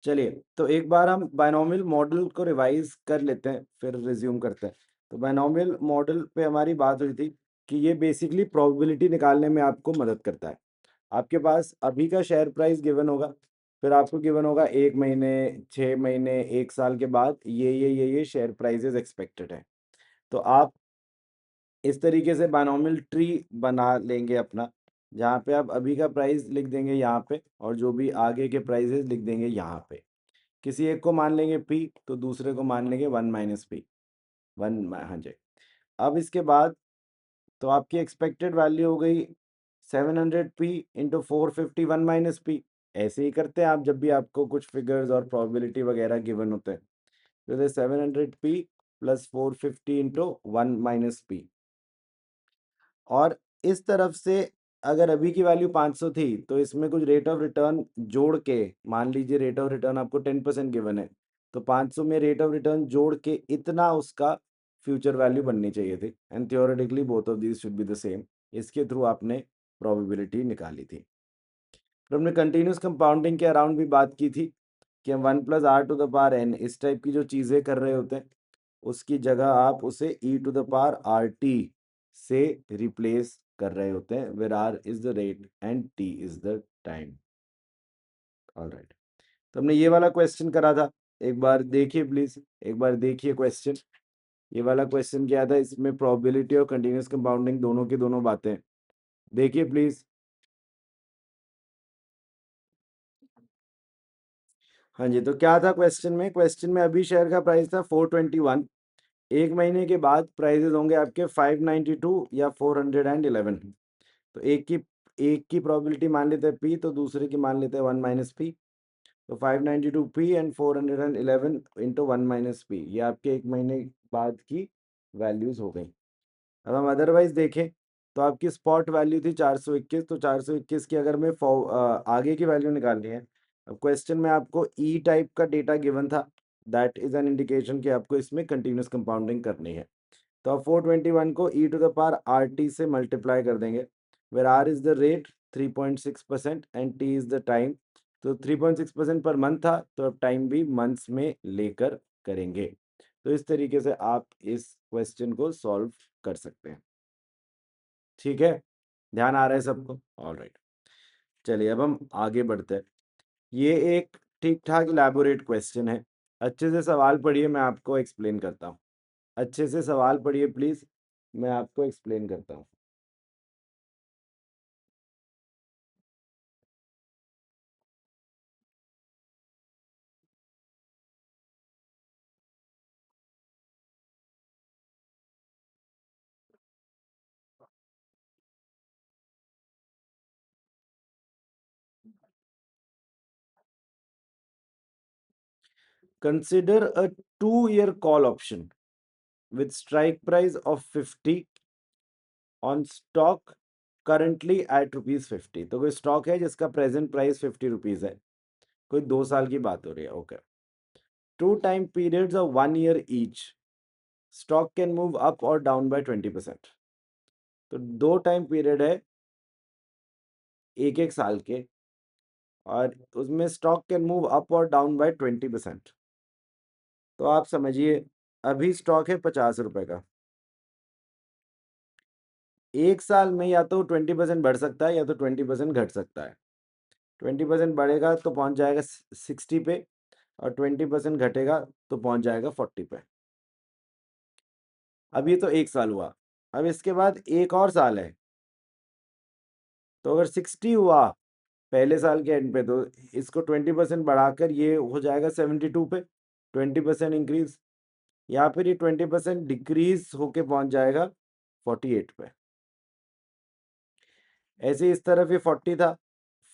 चलिए, तो एक बार हम बायनॉमियल मॉडल को रिवाइज़ कर लेते हैं, फिर रिज़्यूम करते हैं। तो बायनॉमियल मॉडल पे हमारी बात हुई थी कि ये बेसिकली प्रोबेबिलिटी निकालने में आपको मदद करता है। आपके पास अभी का शेयर प्राइस गिवन होगा, फिर आपको गिवन होगा 1 महीने, 6 महीने, 1 साल के बाद ये शेयर प्राइसेज़ एक्सपेक्टेड है। तो आप इस तरीके से बायनॉमियल ट्री बना लेंगे अपना, जहाँ पे आप अभी का प्राइस लिख देंगे यहाँ पे और जो भी आगे के प्राइसेज़ लिख देंगे यहाँ पे। किसी एक को मान लेंगे P तो दूसरे को मान लेंगे 1 माइनस P, 1 हाँ जी। अब इसके बाद तो आपकी एक्सपेक्टेड वैल्यू हो गई 700P इंटू 450 1 माइनस P। ऐसे ही करते हैं आप जब भी आपको कुछ फिगर्स और प्रोबेबिलिटी वगैरह गिवन होते हैं। तो 700P plus 450 into 1 minus P। और इस तरफ से अगर अभी की वैल्यू 500 थी तो इसमें कुछ रेट ऑफ रिटर्न जोड़ के, मान लीजिए रेट ऑफ रिटर्न आपको 10% गिवन है, तो 500 में रेट ऑफ रिटर्न जोड़ के इतना उसका फ्यूचर वैल्यू बननी चाहिए थी। And theoretically both of these should be the same. इसके थ्रू आपने प्रोबेबिलिटी निकाली थी। फिर हमने कंटिन्यूस कंपाउंडिंग के अराउंड भी बात की थी कि हम 1 plus r to the power n इस टाइप की जो चीज़ें कर रहे होते हैं, उसकी जगह आप उसे E to the power R T से रिप्लेस कर रहे होते हैं, where R is the rate and T is the time. Alright, तो हमने ये वाला क्वेश्चन करा था। एक बार देखिए प्लीज, एक बार देखिए क्वेश्चन। ये वाला क्वेश्चन क्या था, इसमें प्रोबेबिलिटी और कंटिन्यूस कंपाउंडिंग दोनों की दोनों बातें देखिए प्लीज। हाँ जी, तो क्या था क्वेश्चन में? क्वेश्चन में अभी शेयर का प्राइस था 421। एक महीने के बाद प्राइजेस होंगे आपके 592 या 411। तो एक की प्रोबेबिलिटी मान लेते हैं P, तो दूसरे की मान लेते हैं 1 माइनस P। तो 592P and 411 into 1 minus P, ये आपके एक महीने बाद की वैल्यूज हो गई। अब हम अदरवाइज देखें तो आपकी स्पॉट वैल्यू थी 421, तो 421 की अगर मैं आगे की वैल्यू निकालनी है। अब क्वेश्चन में आपको ई टाइप का डेटा गिवन था, दैट इज एन इंडिकेशन कि आपको इसमें कंटिन्यूस कंपाउंडिंग करनी है। तो आप 421 को E to the power R T से मल्टीप्लाई कर देंगे, where R is the rate 3.6% and T is the time. तो 3.6% पर मंथ था, तो अब टाइम भी मंथ्स में लेकर करेंगे। तो इस तरीके से आप इस क्वेश्चन को सॉल्व कर सकते हैं। ठीक है, ध्यान आ रहा है सबको? ऑल राइट, चलिए अब हम आगे बढ़ते हैं। ये एक ठीक ठाक इलैबोरेट क्वेश्चन है। अच्छे से सवाल पढ़िए, मैं आपको एक्सप्लेन करता हूँ। अच्छे से सवाल पढ़िए प्लीज, मैं आपको एक्सप्लेन करता हूँ। Consider a 2-year call option with strike price of 50 on stock currently at ₹50। तो कोई स्टॉक है जिसका प्रेजेंट प्राइस 50 रुपीज है, कोई 2 साल की बात हो रही है। Okay, 2 time periods of 1 year each, stock can move up or down by 20%। तो 2 टाइम पीरियड है एक एक साल के, और उसमें स्टॉक कैन मूव अप और डाउन बाय 20%। तो आप समझिए, अभी स्टॉक है 50 रुपए का। एक साल में या तो 20% बढ़ सकता है या तो 20% घट सकता है। 20% बढ़ेगा तो पहुंच जाएगा 60 पे, और 20% घटेगा तो पहुंच जाएगा 40 पे। अब ये तो एक साल हुआ। अब इसके बाद एक और साल है, तो अगर 60 हुआ पहले साल के एंड पे, तो इसको 20% बढ़ाकर ये हो जाएगा 72 पे, 20% इंक्रीज। या फिर ये 20% डिक्रीज होके पहुंच जाएगा 48 पे। ऐसे इस तरफ ये 40 था,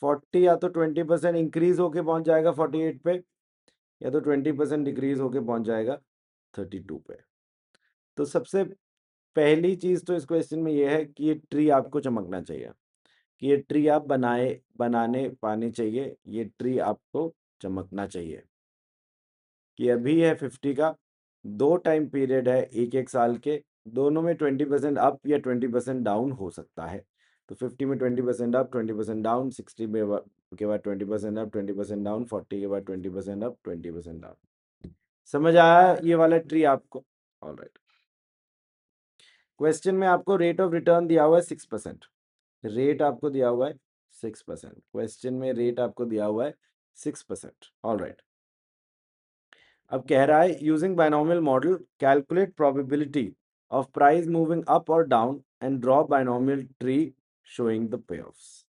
40 या तो 20% इंक्रीज होके पहुंच जाएगा 48 पे, या तो 20% डिक्रीज होके पहुंच जाएगा 32 पे। तो सबसे पहली चीज तो इस क्वेश्चन में ये है कि ये ट्री आपको चमकना चाहिए, कि ये ट्री आप बनाने पाने चाहिए। ये ट्री आपको चमकना चाहिए कि अभी है 50 का, 2 टाइम पीरियड है एक एक साल के, दोनों में 20% अप या 20% डाउन हो सकता है। तो 50 में 20% अप, 20% डाउन, 60 में के बाद 20% अप, 20% डाउन, 40 के बाद 20% अप, 20% डाउन। समझ आया ये वाला ट्री आपको? ऑलराइट। क्वेश्चन में आपको रेट ऑफ रिटर्न दिया हुआ है 6%। रेट आपको दिया हुआ है 6%। क्वेश्चन में रेट आपको दिया हुआ है 6%। ऑलराइट। अब कह रहा है using binomial model calculate probability of price moving up और down and draw binomial tree showing the payoffs.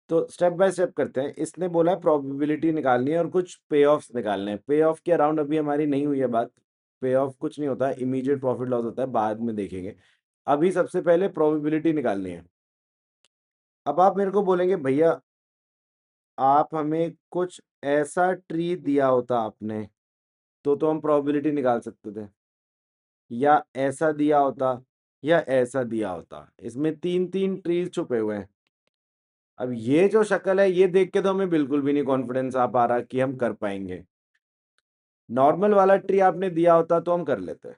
तो स्टेप बाय स्टेप करते हैं। इसने बोला है प्रोबेबिलिटी निकालनी है और कुछ पे ऑफ्स निकालने हैं। पे ऑफ के अराउंड अभी हमारी नहीं हुई है बात। पे ऑफ कुछ नहीं होता है, इमीडिएट प्रॉफिट लॉस होता है, बाद में देखेंगे। अभी सबसे पहले प्रोबेबिलिटी निकालनी है। अब आप मेरे को बोलेंगे भैया आप हमें कुछ ऐसा ट्री दिया होता आपने तो हम प्रोबेबिलिटी निकाल सकते थे, या ऐसा दिया होता या ऐसा दिया होता। इसमें तीन तीन ट्रीज छुपे हुए हैं। अब ये जो शक्ल है ये देख के तो हमें बिल्कुल भी नहीं कॉन्फिडेंस आ पा रहा कि हम कर पाएंगे। नॉर्मल वाला ट्री आपने दिया होता तो हम कर लेते।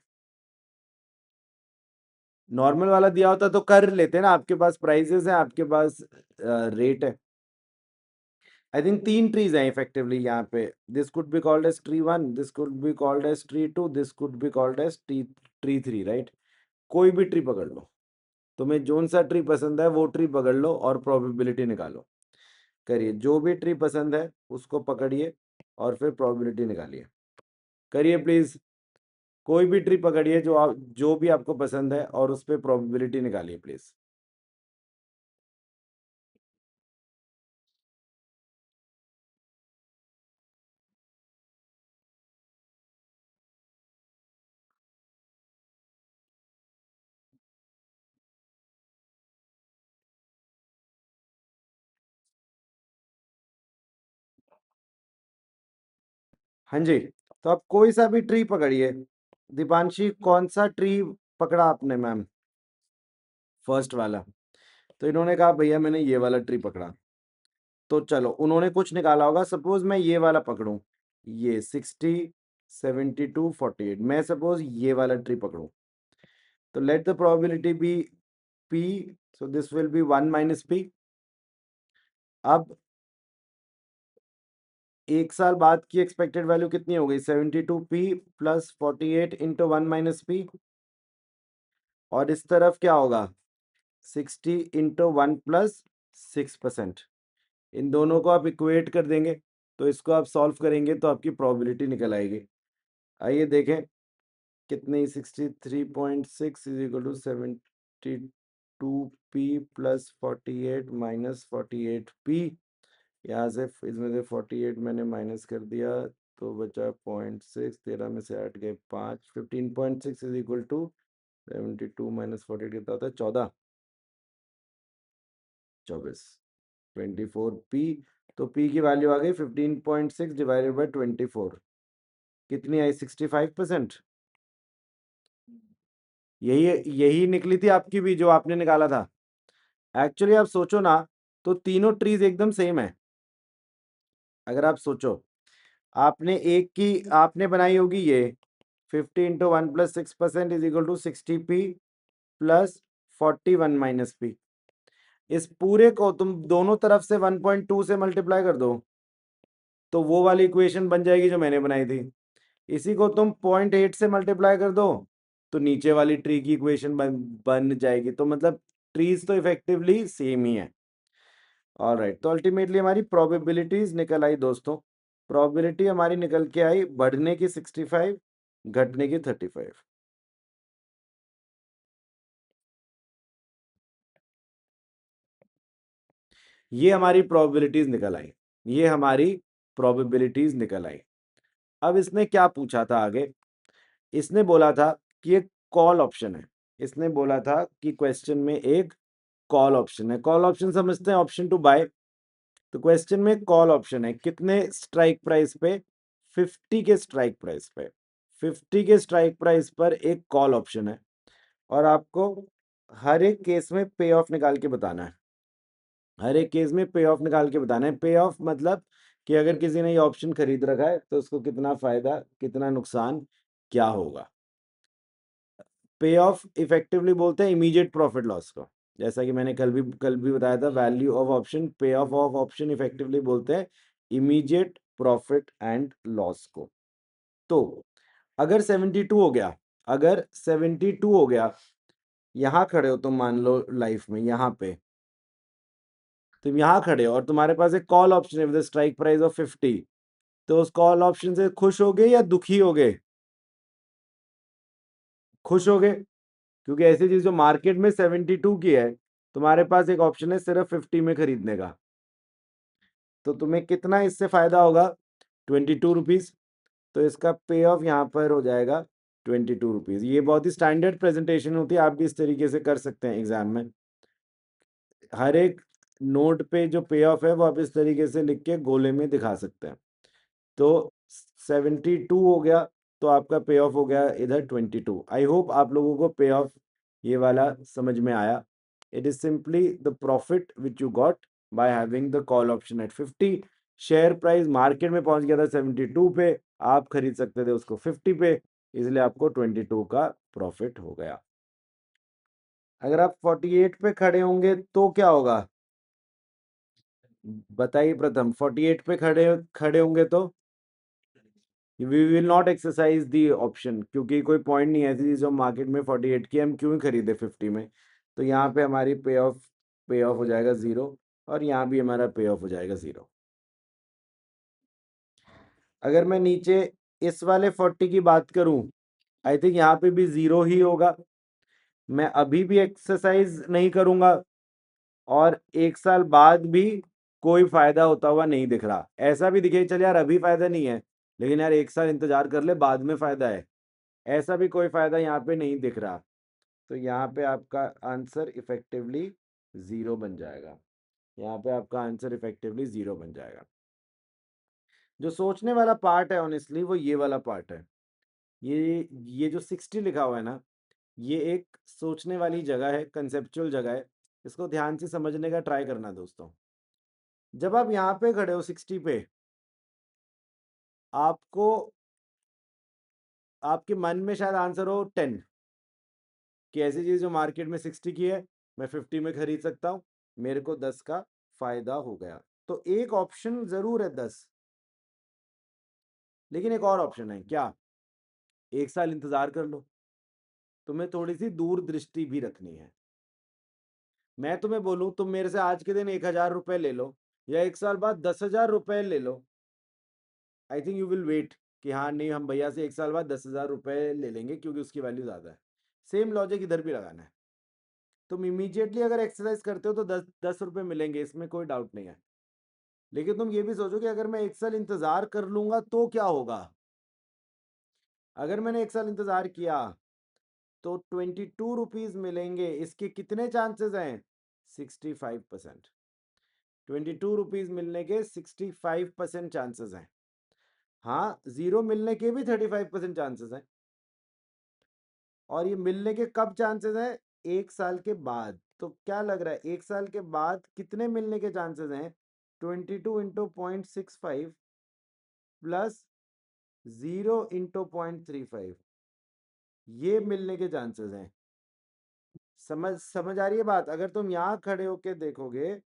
नॉर्मल वाला दिया होता तो कर लेते ना, आपके पास प्राइसेस हैं, आपके पास रेट है। आई थिंक तीन ट्रीज हैं इफेक्टिवली यहाँ पे। This could be called as tree 1, this could be called as tree 2, this could be called as tree 3, right? कोई भी ट्री पकड़ लो, तुम्हें जोन सा ट्री पसंद है वो ट्री पकड़ लो और प्रोबेबिलिटी निकालो। करिए, जो भी ट्री पसंद है उसको पकड़िए और फिर प्रोबेबिलिटी निकालिए। करिए प्लीज, कोई भी ट्री पकड़िए जो भी आपको पसंद है और उस पर प्रोबेबिलिटी निकालिए प्लीज। हाँ जी, तो आप कोई सा भी ट्री पकड़िए। दीपांशी, कौन सा ट्री पकड़ा आपने मैम? फर्स्ट वाला। तो इन्होंने कहा भैया मैंने ये वाला ट्री पकड़ा। तो चलो, उन्होंने कुछ निकाला होगा। सपोज मैं ये वाला पकड़ूं, ये 60, 72, 48, मैं सपोज ये वाला ट्री पकड़ूं, तो let the probability be p, so this will be 1 minus p। अब एक साल बाद की एक्सपेक्टेड वैल्यू कितनी हो गई? 72p plus 48 into 1 minus p। और इस तरफ क्या होगा? 60 इंटू 1 प्लस 6%। इन दोनों को आप इक्वेट कर देंगे, तो इसको आप सॉल्व करेंगे तो आपकी प्रोबेबिलिटी निकल आएगी। आइए देखें कितनी। 63.6 is equal to 72p plus 48 minus 48p। यहाँ से इसमें से 48 मैंने माइनस कर दिया तो बचा 0.6, 13 में से 8 गए 5। 15.6 इज इक्वल टू 72 माइनस 48 कितना होता है? 14, 24, 24p। तो p की वैल्यू आ गई 15.6 डिवाइडेड बाई 24। कितनी आई? 65%। यही यही निकली थी आपकी भी जो आपने निकाला था। एक्चुअली आप सोचो ना, तो तीनों ट्रीज एकदम सेम है। अगर आप सोचो, आपने एक की आपने बनाई होगी ये 50 into 1 plus 6% is equal to 60p plus 41 minus p। इस पूरे को तुम दोनों तरफ से 1.2 से मल्टीप्लाई कर दो तो वो वाली इक्वेशन बन जाएगी जो मैंने बनाई थी। इसी को तुम 0.8 से मल्टीप्लाई कर दो तो नीचे वाली ट्री की इक्वेशन बन जाएगी। तो मतलब ट्रीज तो इफेक्टिवली सेम ही है। ऑलराइट, तो अल्टीमेटली हमारी प्रोबेबिलिटीज निकल आई दोस्तों। प्रोबेबिलिटी हमारी निकल के आई बढ़ने की 65, घटने की 35। ये हमारी प्रोबेबिलिटीज निकल आई। ये हमारी प्रोबेबिलिटीज निकल आई। अब इसने क्या पूछा था आगे? इसने बोला था कि एक कॉल ऑप्शन है। इसने बोला था कि क्वेश्चन में एक कॉल ऑप्शन है। कॉल ऑप्शन समझते हैं, ऑप्शन टू बाय। तो क्वेश्चन में कॉल ऑप्शन है कितने स्ट्राइक प्राइस पे? 50 के स्ट्राइक प्राइस पे। 50 के स्ट्राइक प्राइस पर एक कॉल ऑप्शन है और आपको हर एक केस में पे ऑफ निकाल के बताना है। हर एक केस में पे ऑफ निकाल के बताना है। पे ऑफ मतलब कि अगर किसी ने ये ऑप्शन खरीद रखा है तो उसको कितना फायदा, कितना नुकसान, क्या होगा। पे ऑफ इफेक्टिवली बोलते हैं इमीडिएट प्रॉफिट लॉस को। जैसा कि मैंने कल भी बताया था, वैल्यू ऑफ ऑप्शन, पे ऑफ ऑप्शन इफेक्टिवली बोलते हैं इमीडिएट प्रॉफिट एंड लॉस को। तो अगर 72 हो गया, अगर 72 हो गया, यहाँ खड़े हो तुम, मान लो लाइफ में यहाँ पे तुम यहाँ खड़े हो और तुम्हारे पास एक कॉल ऑप्शन है विद स्ट्राइक प्राइस ऑफ 50, तो उस कॉल ऑप्शन से खुश हो गए या दुखी हो गए? खुश हो गए, क्योंकि ऐसी चीज जो मार्केट में 72 की है, तुम्हारे पास एक ऑप्शन है सिर्फ 50 में खरीदने का, तो तुम्हें कितना इससे फायदा होगा? 22 रुपीज। तो इसका पे ऑफ यहाँ पर हो जाएगा 22 रुपीज। ये बहुत ही स्टैंडर्ड प्रेजेंटेशन होती है, आप भी इस तरीके से कर सकते हैं एग्जाम में। हर एक नोट पे जो पे ऑफ है वो आप इस तरीके से लिख के गोले में दिखा सकते हैं। तो 72 हो गया, तो आपका पे ऑफ हो गया इधर 22। आई होप आप लोगों को पे ऑफ ये वाला समझ में आया। It is simply the profit which you got by having the call option at 50। Share price market में पहुंच गया था 72 पे, आप खरीद सकते थे उसको 50 पे, इसलिए आपको 22 का प्रॉफिट हो गया। अगर आप 48 पे खड़े होंगे तो क्या होगा? बताइए प्रथम, 48 पे खड़े खड़े होंगे तो we will not exercise the option, क्योंकि कोई पॉइंट नहीं है ऐसी चीज जो मार्केट में 48 की हम क्यों खरीदे 50 में। तो यहाँ पे हमारी पे ऑफ हो जाएगा 0, और यहाँ भी हमारा पे ऑफ हो जाएगा 0। अगर मैं नीचे इस वाले 40 की बात करूं, आई थिंक यहाँ पे भी 0 ही होगा। मैं अभी भी एक्सरसाइज नहीं करूंगा, और 1 साल बाद भी कोई फायदा होता हुआ नहीं दिख रहा। ऐसा भी दिखे चल यार अभी फायदा नहीं है, लेकिन यार 1 साल इंतजार कर ले, बाद में फायदा है, ऐसा भी कोई फायदा यहाँ पे नहीं दिख रहा। तो यहाँ पे आपका आंसर इफेक्टिवली 0 बन जाएगा। यहाँ पे आपका आंसर इफेक्टिवली 0 बन जाएगा। जो सोचने वाला पार्ट है ऑनेस्टली वो ये वाला पार्ट है। ये जो 60 लिखा हुआ है ना, ये एक सोचने वाली जगह है, कंसेप्चुअल जगह है। इसको ध्यान से समझने का ट्राई करना दोस्तों। जब आप यहाँ पे खड़े हो 60 पे, आपको आपके मन में शायद आंसर हो 10, कि ऐसी चीज जो मार्केट में 60 की है मैं 50 में खरीद सकता हूँ, मेरे को 10 का फायदा हो गया। तो एक ऑप्शन जरूर है 10, लेकिन एक और ऑप्शन है क्या? 1 साल इंतजार कर लो। तुम्हें थोड़ी सी दूरदृष्टि भी रखनी है। मैं तुम्हें बोलूं तुम मेरे से आज के दिन 1,000 रुपए ले लो, या 1 साल बाद 10,000 रुपए ले लो, I think you will wait कि हाँ नहीं, हम भैया से 1 साल बाद 10,000 रुपए ले लेंगे क्योंकि उसकी वैल्यू ज्यादा है। सेम लॉजिक इधर भी लगाना है। तुम इमीडिएटली अगर एक्सरसाइज करते हो तो 10 10 रुपए मिलेंगे, इसमें कोई डाउट नहीं है। लेकिन तुम ये भी सोचो कि अगर मैं 1 साल इंतजार कर लूंगा तो क्या होगा। अगर मैंने 1 साल इंतजार किया तो 22 रुपीज मिलेंगे, इसके कितने चांसेस हैं? 65%। 22 रुपीज मिलने के 65% चांसेस हैं। हाँ, 0 मिलने के भी 35% चांसेस हैं। और ये मिलने के कब चांसेस हैं? 1 साल के बाद। तो क्या लग रहा है 1 साल के बाद कितने मिलने के चांसेस हैं? 22 × 0.65 प्लस 0 × 0.35, ये मिलने के चांसेस हैं। समझ आ रही है बात? अगर तुम यहाँ खड़े होके देखोगे,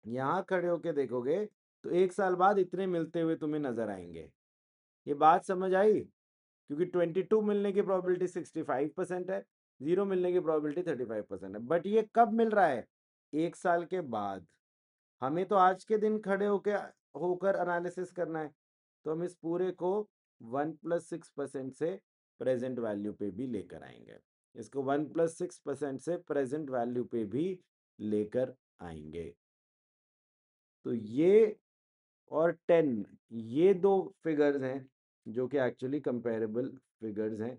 यहाँ खड़े होके देखोगे, तो 1 साल बाद इतने मिलते हुए तुम्हें नजर आएंगे। ये बात समझ आई? क्योंकि 22 मिलने की प्रोबेबिलिटी 65% है, 0 मिलने की प्रोबेबिलिटी 35% है। बट ये कब मिल रहा है? 1 साल के बाद। हमें तो आज के दिन खड़े होकर एनालिसिस करना है, तो हम इस पूरे को 1 + 6% से प्रेजेंट वैल्यू पे भी लेकर आएंगे। इसको 1 + 6% से प्रेजेंट वैल्यू पे भी लेकर आएंगे। तो ये और 10, ये दो फिगर्स हैं जो कि एक्चुअली कंपेरेबल फिगर्स हैं।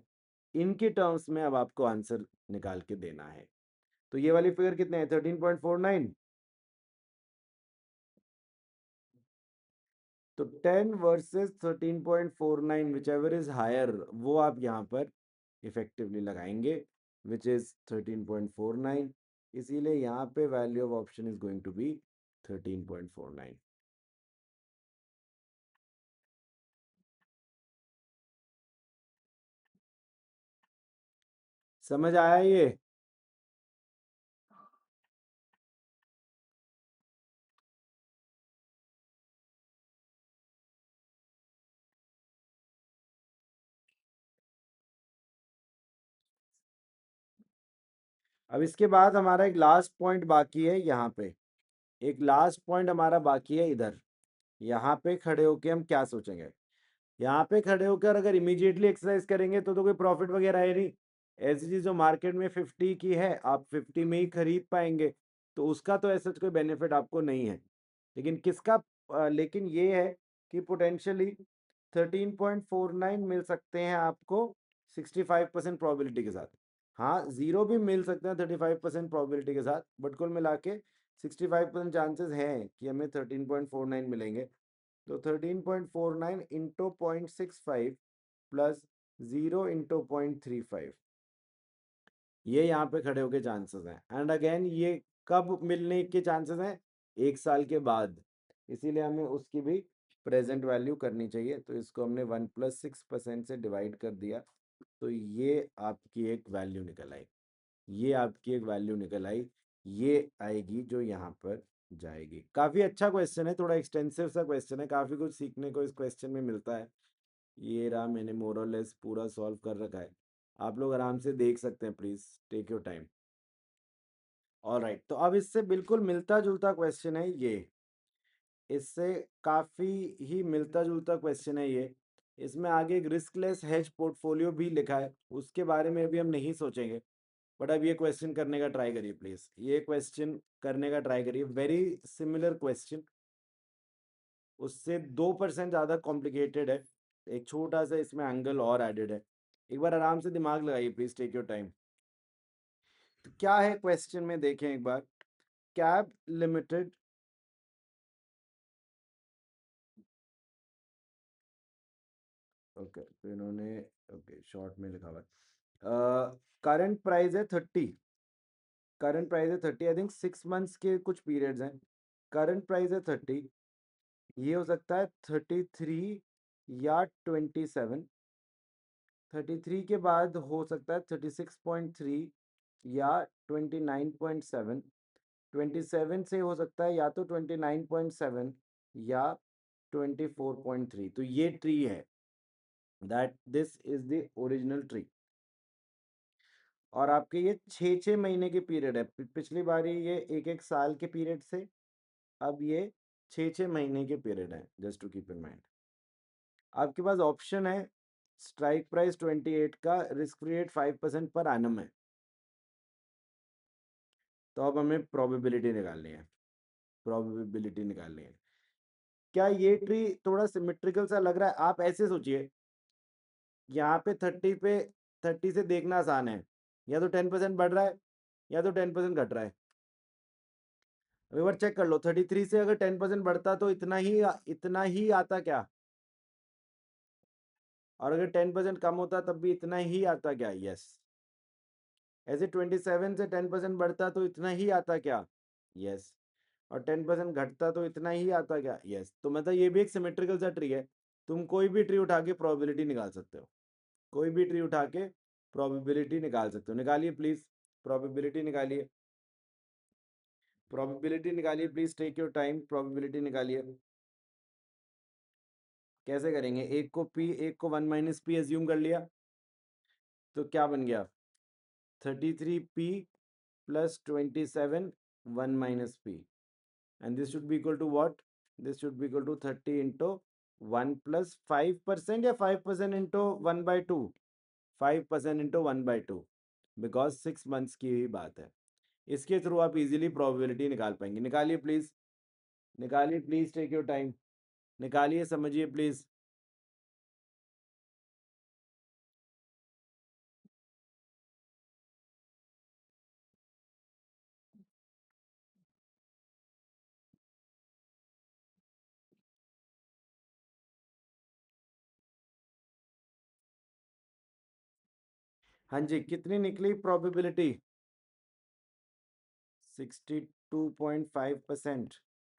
इनके टर्म्स में अब आपको आंसर निकाल के देना है। तो ये वाली फिगर कितने हैं? 13.49। तो 10 versus 13.49, whichever is higher, वो आप यहाँ पर इफेक्टिवली लगाएंगे, विच इज 13.49। इसीलिए यहाँ पे value of option is going to be 13.49। समझ आया ये? अब इसके बाद हमारा एक लास्ट पॉइंट बाकी है यहाँ पे, एक लास्ट पॉइंट हमारा बाकी है इधर। यहाँ पे खड़े होके हम क्या सोचेंगे? यहाँ पे खड़े होकर अगर इमीडिएटली एक्सरसाइज करेंगे तो कोई प्रॉफिट वगैरह है नहीं। ऐसी चीज जो मार्केट में 50 की है, आप 50 में ही खरीद पाएंगे, तो उसका तो ऐसा कोई बेनिफिट आपको नहीं है। लेकिन किसका लेकिन ये है कि पोटेंशियली 13.49 मिल सकते हैं आपको 65% प्रोबेबिलिटी के साथ। हाँ, जीरो भी मिल सकते हैं 35% प्रोबेबिलिटी के साथ, बट कुल मिला के 65% चांसेस हैं कि हमें 13.49 मिलेंगे। तो 13.49 इंटू 0.65 प्लस 0 इंटू 0.35, ये यहाँ पे खड़े होके चांसेस हैं। एंड अगेन ये कब मिलने के चांसेस हैं? 1 साल के बाद। इसीलिए हमें उसकी भी प्रेजेंट वैल्यू करनी चाहिए। तो इसको हमने 1+6% से डिवाइड कर दिया, तो ये आपकी एक वैल्यू निकल आई। ये आपकी एक वैल्यू निकल आई, ये आएगी जो यहाँ पर जाएगी। काफी अच्छा क्वेश्चन है, थोड़ा एक्सटेंसिव सा क्वेश्चन है, काफी कुछ सीखने को इस क्वेश्चन में मिलता है। ये रहा, मैंने मोरलेस पूरा सॉल्व कर रखा है, आप लोग आराम से देख सकते हैं, please take your time. Alright, तो अब इससे बिल्कुल मिलता जुलता क्वेश्चन है ये, इससे काफी ही मिलता जुलता क्वेश्चन है ये। इसमें आगे एक रिस्कलेस हेज पोर्टफोलियो भी लिखा है, उसके बारे में अभी हम नहीं सोचेंगे। बट अब ये क्वेश्चन करने का ट्राई करिए प्लीज, ये क्वेश्चन करने का ट्राई करिए। वेरी सिमिलर क्वेश्चन, उससे 2% ज्यादा कॉम्प्लिकेटेड है, एक छोटा सा इसमें एंगल और एडेड है। एक बार आराम से दिमाग लगाइए प्लीज, टेक योर टाइम। तो क्या है क्वेश्चन में, देखें एक बार। कैब लिमिटेड, ओके, तो इन्होंने ओके शॉर्ट में लिखा हुआ है। करंट प्राइस है 30, करंट प्राइस है 30, आई थिंक 6 मंथ्स के कुछ पीरियड्स हैं। करंट प्राइस है 30, ये हो सकता है 33 या 27। 33 के बाद हो सकता है 36.3 या 29.7। 27 से हो सकता है या तो 29.7 या 24.3। तो ये ट्री है, that this is the original tree. और आपके ये 6-6 महीने के पीरियड है, पिछली बारी ये 1-1 साल के पीरियड से, अब ये 6-6 महीने के पीरियड है, just to keep in mind. आपके पास ऑप्शन है, स्ट्राइक प्राइस 28 का, risk free rate 5% per annum है। तो अब हमें प्रोबेबिलिटी निकालनी है, प्रोबेबिलिटी निकालनी है। क्या ये ट्री थोड़ा सिमेट्रिकल सा लग रहा है? आप ऐसे सोचिए, यहाँ पे 30 पे 30 से देखना आसान है, या तो 10% बढ़ रहा है या तो 10% घट रहा है। अब एक बार चेक कर लो, 33 से अगर 10% बढ़ता तो इतना ही आता क्या? और अगर 10% कम होता तब भी इतना ही आता क्या? यस। ऐसे 27 से 10% बढ़ता तो इतना ही आता क्या? यस। और 10% घटता तो इतना ही आता क्या? यस। तो मतलब ये भी एक सिमेट्रिकल सा ट्री है। तुम कोई भी ट्री उठा के प्रोबेबिलिटी निकाल सकते हो, कोई भी ट्री उठा के प्रोबेबिलिटी निकाल सकते हो। निकालिए प्लीज, प्रोबेबिलिटी निकालिए, प्रोबेबिलिटी निकालिए please, take your time, probability निकालिए। कैसे करेंगे? एक को 1 - p एज्यूम कर लिया, तो क्या बन गया? 33p plus 27 1 - p, and this should be equal to what? This should be equal to 30 into 1 plus 5% या 5% into 1/2? 5% into 1/2, बिकॉज 6 मंथ्स की ही बात है। इसके थ्रू आप इजीली प्रोबेबिलिटी निकाल पाएंगे। निकालिए प्लीज, निकालिए प्लीज, टेक योर टाइम, निकालिए, समझिए प्लीज। हाँ जी, कितनी निकली प्रोबेबिलिटी? 62.5%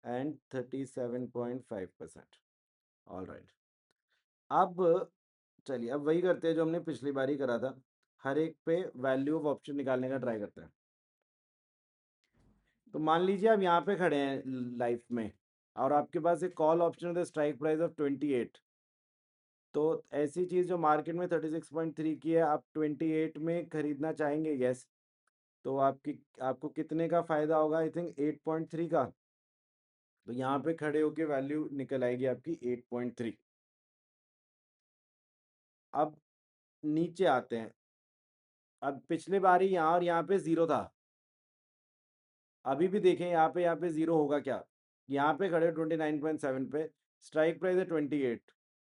एंड 37.5%। ऑल राइट, अब चलिए, अब वही करते हैं जो हमने पिछली बार ही करा था, हर एक पे वैल्यू ऑफ ऑप्शन निकालने का ट्राई करते हैं। तो मान लीजिए आप यहाँ पे खड़े हैं लाइफ में, और आपके पास एक कॉल ऑप्शन है, स्ट्राइक प्राइस ऑफ 28। तो ऐसी चीज जो मार्केट में 36.3 की है, आप 28 में खरीदना चाहेंगे? यस। तो आपको कितने का फायदा होगा? आई थिंक 8.3 का। तो यहाँ पे खड़े होके वैल्यू निकल आएगी आपकी 8.3। अब नीचे आते हैं। अब पिछले बार ही यहाँ और यहाँ पे 0 था। अभी भी देखें यहाँ पे 0 होगा क्या? यहाँ पे खड़े 29.7 पे, स्ट्राइक प्राइस है 28।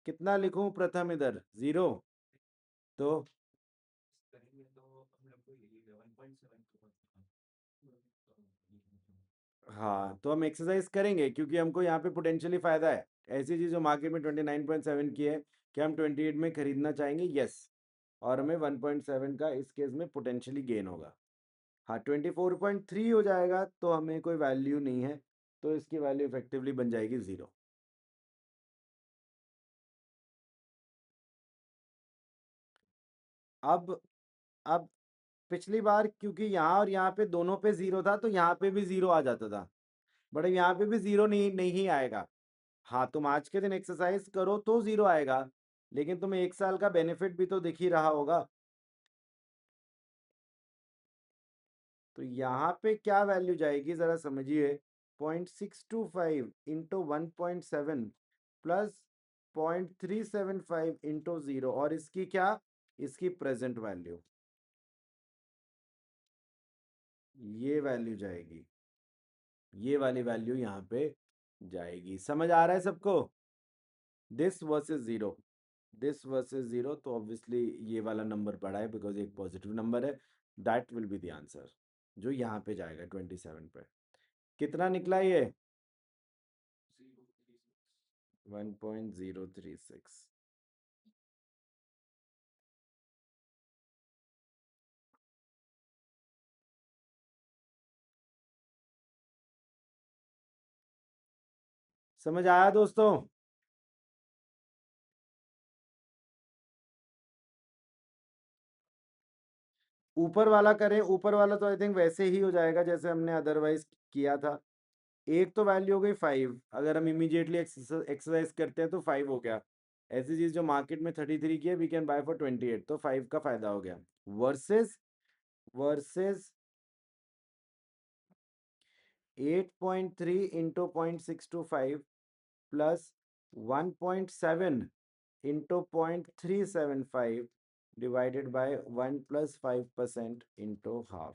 कितना लिखूं प्रथम इधर? 0। तो हाँ, तो हम एक्सरसाइज करेंगे क्योंकि हमको यहाँ पे पोटेंशियली फायदा है। ऐसी चीज जो मार्केट में 29.7 की है, क्या हम 28 में खरीदना चाहेंगे? यस। और हमें 1.7 का इस केस में पोटेंशियली गेन होगा। हाँ, 24.3 हो जाएगा तो हमें कोई वैल्यू नहीं है, तो इसकी वैल्यू इफेक्टिवली बन जाएगी 0। अब पिछली बार क्योंकि यहाँ और यहाँ पे दोनों पे 0 था, तो यहाँ पे भी 0 आ जाता था, बट यहाँ पे भी 0 नहीं नहीं आएगा। हाँ, तुम आज के दिन एक्सरसाइज करो तो 0 आएगा, लेकिन तुम्हें 1 साल का बेनिफिट भी तो दिख ही रहा होगा। तो यहाँ पे क्या वैल्यू जाएगी जरा समझिए। 0.625 इंटू 1.7 प्लस 0.375 इंटू 0, और इसकी क्या? इसकी प्रेजेंट वैल्यू, ये वैल्यू जाएगी। ये वाली वैल्यू यहाँ पे जाएगी। समझ आ रहा है सबको? दिस वर्सेस 0, दिस वर्सेस 0, तो ऑब्वियसली ये वाला नंबर बड़ा है बिकॉज एक पॉजिटिव नंबर है। That will be the answer जो यहाँ पे जाएगा 27 पे। कितना निकला ये? 1.036। समझ आया दोस्तों? ऊपर वाला करें, ऊपर वाला तो आई थिंक वैसे ही हो जाएगा जैसे हमने अदरवाइज किया था। एक तो वैल्यू हो गई 5, अगर हम इमीडिएटली एक्सरसाइज करते हैं तो 5 हो गया। ऐसी चीज जो मार्केट में 33 की है, वी कैन बाय फॉर 28, तो 5 का फायदा हो गया। Versus versus 8.3 into 0.625 plus 1.7 into 0.375 divided by 1 plus 5% into half.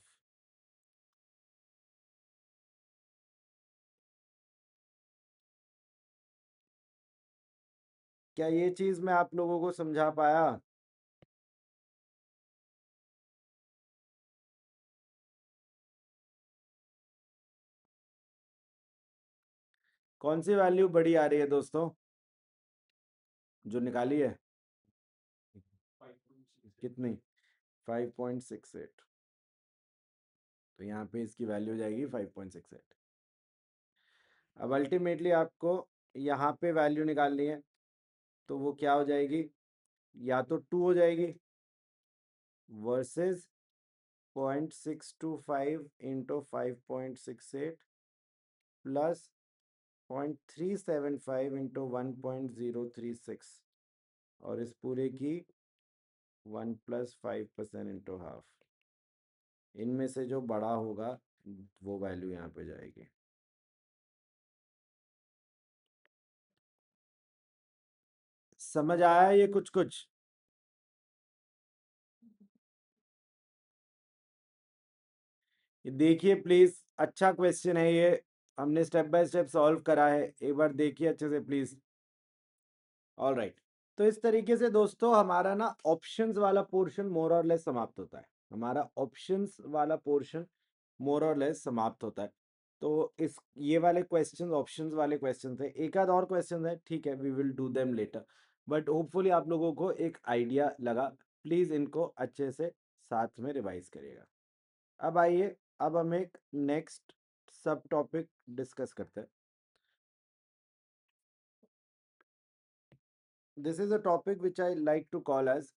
क्या ये चीज मैं आप लोगों को समझा पाया? कौन सी वैल्यू बड़ी आ रही है दोस्तों जो निकाली है? कितनी? 5.68। तो यहाँ पे इसकी वैल्यू हो जाएगी 5.68। अब अल्टीमेटली आपको यहाँ पे वैल्यू निकालनी है, तो वो क्या हो जाएगी? या तो 2 हो जाएगी वर्सेस 0.625 इंटू 5.68 प्लस 0.375 इंटू 1.036, और इस पूरे की 1 प्लस 5% इंटू हाफ। इनमें से जो बड़ा होगा वो वैल्यू यहाँ पे जाएगी। समझ आया ये कुछ कुछ? ये देखिए प्लीज, अच्छा क्वेश्चन है ये, हमने स्टेप बाय स्टेप सॉल्व करा है, एक बार देखिए अच्छे से प्लीज। ऑल राइट, तो इस तरीके से दोस्तों हमारा ना ऑप्शंस वाला पोर्शन मोर और लेस समाप्त होता है। हमारा ऑप्शंस वाला पोर्शन मोर और लेस समाप्त होता है। तो इस ये वाले क्वेश्चंस ऑप्शंस वाले क्वेश्चंस है, एक आध और क्वेश्चन है, ठीक है, we will do them later, but hopefully आप लोगों को एक आइडिया लगा। प्लीज इनको अच्छे से साथ में रिवाइज करिएगा। अब आइए, अब हम एक नेक्स्ट सब टॉपिक डिस्कस करते हैं। This is a topic which I like to call as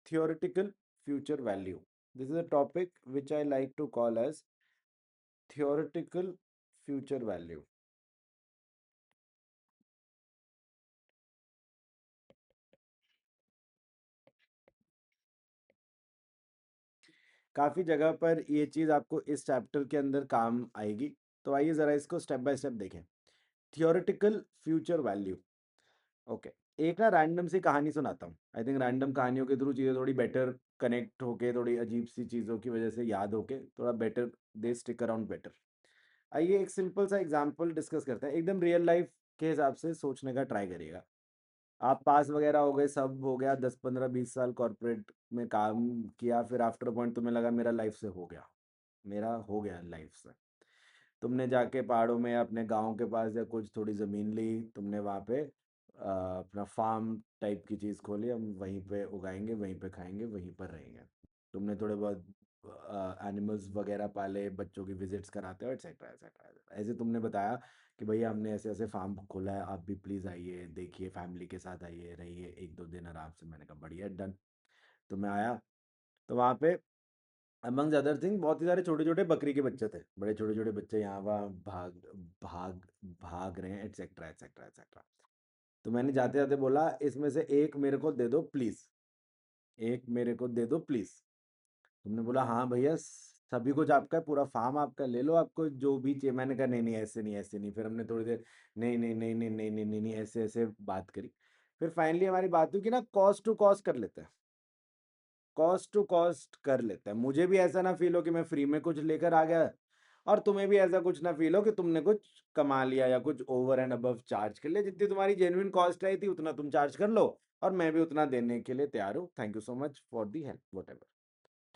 theoretical future value. This is a topic which I like to call as theoretical future value. काफ़ी जगह पर ये चीज़ आपको इस चैप्टर के अंदर काम आएगी। तो आइए ज़रा इसको स्टेप बाय स्टेप देखें। Theoretical future value. ओके, एक ना रैंडम सी कहानी सुनाता हूँ। आई थिंक रैंडम कहानियों के थ्रू चीज़ें थोड़ी बेटर कनेक्ट होके, थोड़ी अजीब सी चीज़ों की वजह से याद होके थोड़ा better, they stick around better. आइए एक सिंपल सा एग्जांपल डिस्कस करते हैं, एकदम रियल लाइफ के हिसाब से सोचने का ट्राई करिएगा। आप पास वगैरह हो गए, सब हो गया, 10 15 20 साल कॉर्पोरेट में काम किया, फिर आफ्टर पॉइंट तुम्हें लगा मेरा लाइफ से हो गया, मेरा हो गया लाइफ से। तुमने जाके पहाड़ों में या अपने गांव के पास या कुछ थोड़ी ज़मीन ली, तुमने वहाँ पे अपना फार्म टाइप की चीज़ खोली, हम वहीं पे उगाएंगे, वहीं पे खाएंगे, वहीं पर रहेंगे। तुमने थोड़े बहुत एनिमल्स वगैरह पाले, बच्चों की विजिट्स कराते हो, एटसेट्रा एटसेट्रा। ऐसे तुमने बताया कि भैया हमने ऐसे ऐसे फार्म खोला है, आप भी प्लीज़ आइए, देखिए, फैमिली के साथ आइए, रहिए 1 2 दिन आराम से। मैंने कहा बढ़िया, डन। तो मैं आया, तो वहाँ पे अमंग्स अदर थिंग बहुत ही सारे छोटे छोटे बकरी के बच्चे थे, बड़े छोटे छोटे बच्चे यहाँ वहाँ भाग भाग भाग रहे हैं, एटसेट्रा एटसेट्रा एटसेट्रा। तो मैंने जाते जाते बोला, इसमें से एक मेरे को दे दो प्लीज, एक मेरे को दे दो प्लीज। तुमने बोला हाँ भैया, सभी कुछ आपका है, पूरा फार्म आपका, ले लो, आपको जो भी चाहिए। मैंने कहा नहीं नहीं, ऐसे नहीं, ऐसे नहीं। फिर हमने थोड़ी देर नहीं नहीं नहीं नहीं नहीं नहीं नहीं नहीं ऐसे ऐसे बात करी। फिर फाइनली हमारी बात हुई कि ना कॉस्ट टू कॉस्ट कर लेते हैं, कॉस्ट टू कॉस्ट कर लेते हैं। मुझे भी ऐसा ना फील हो कि मैं फ्री में कुछ लेकर आ गया, और तुम्हें भी ऐसा कुछ ना फील हो कि तुमने कुछ कमा लिया या कुछ ओवर एंड अबव चार्ज कर लिया। जितनी तुम्हारी जेन्युइन कॉस्ट आई थी उतना तुम चार्ज कर लो, और मैं भी उतना देने के लिए तैयार हूँ। Thank you so much for the help, what ever.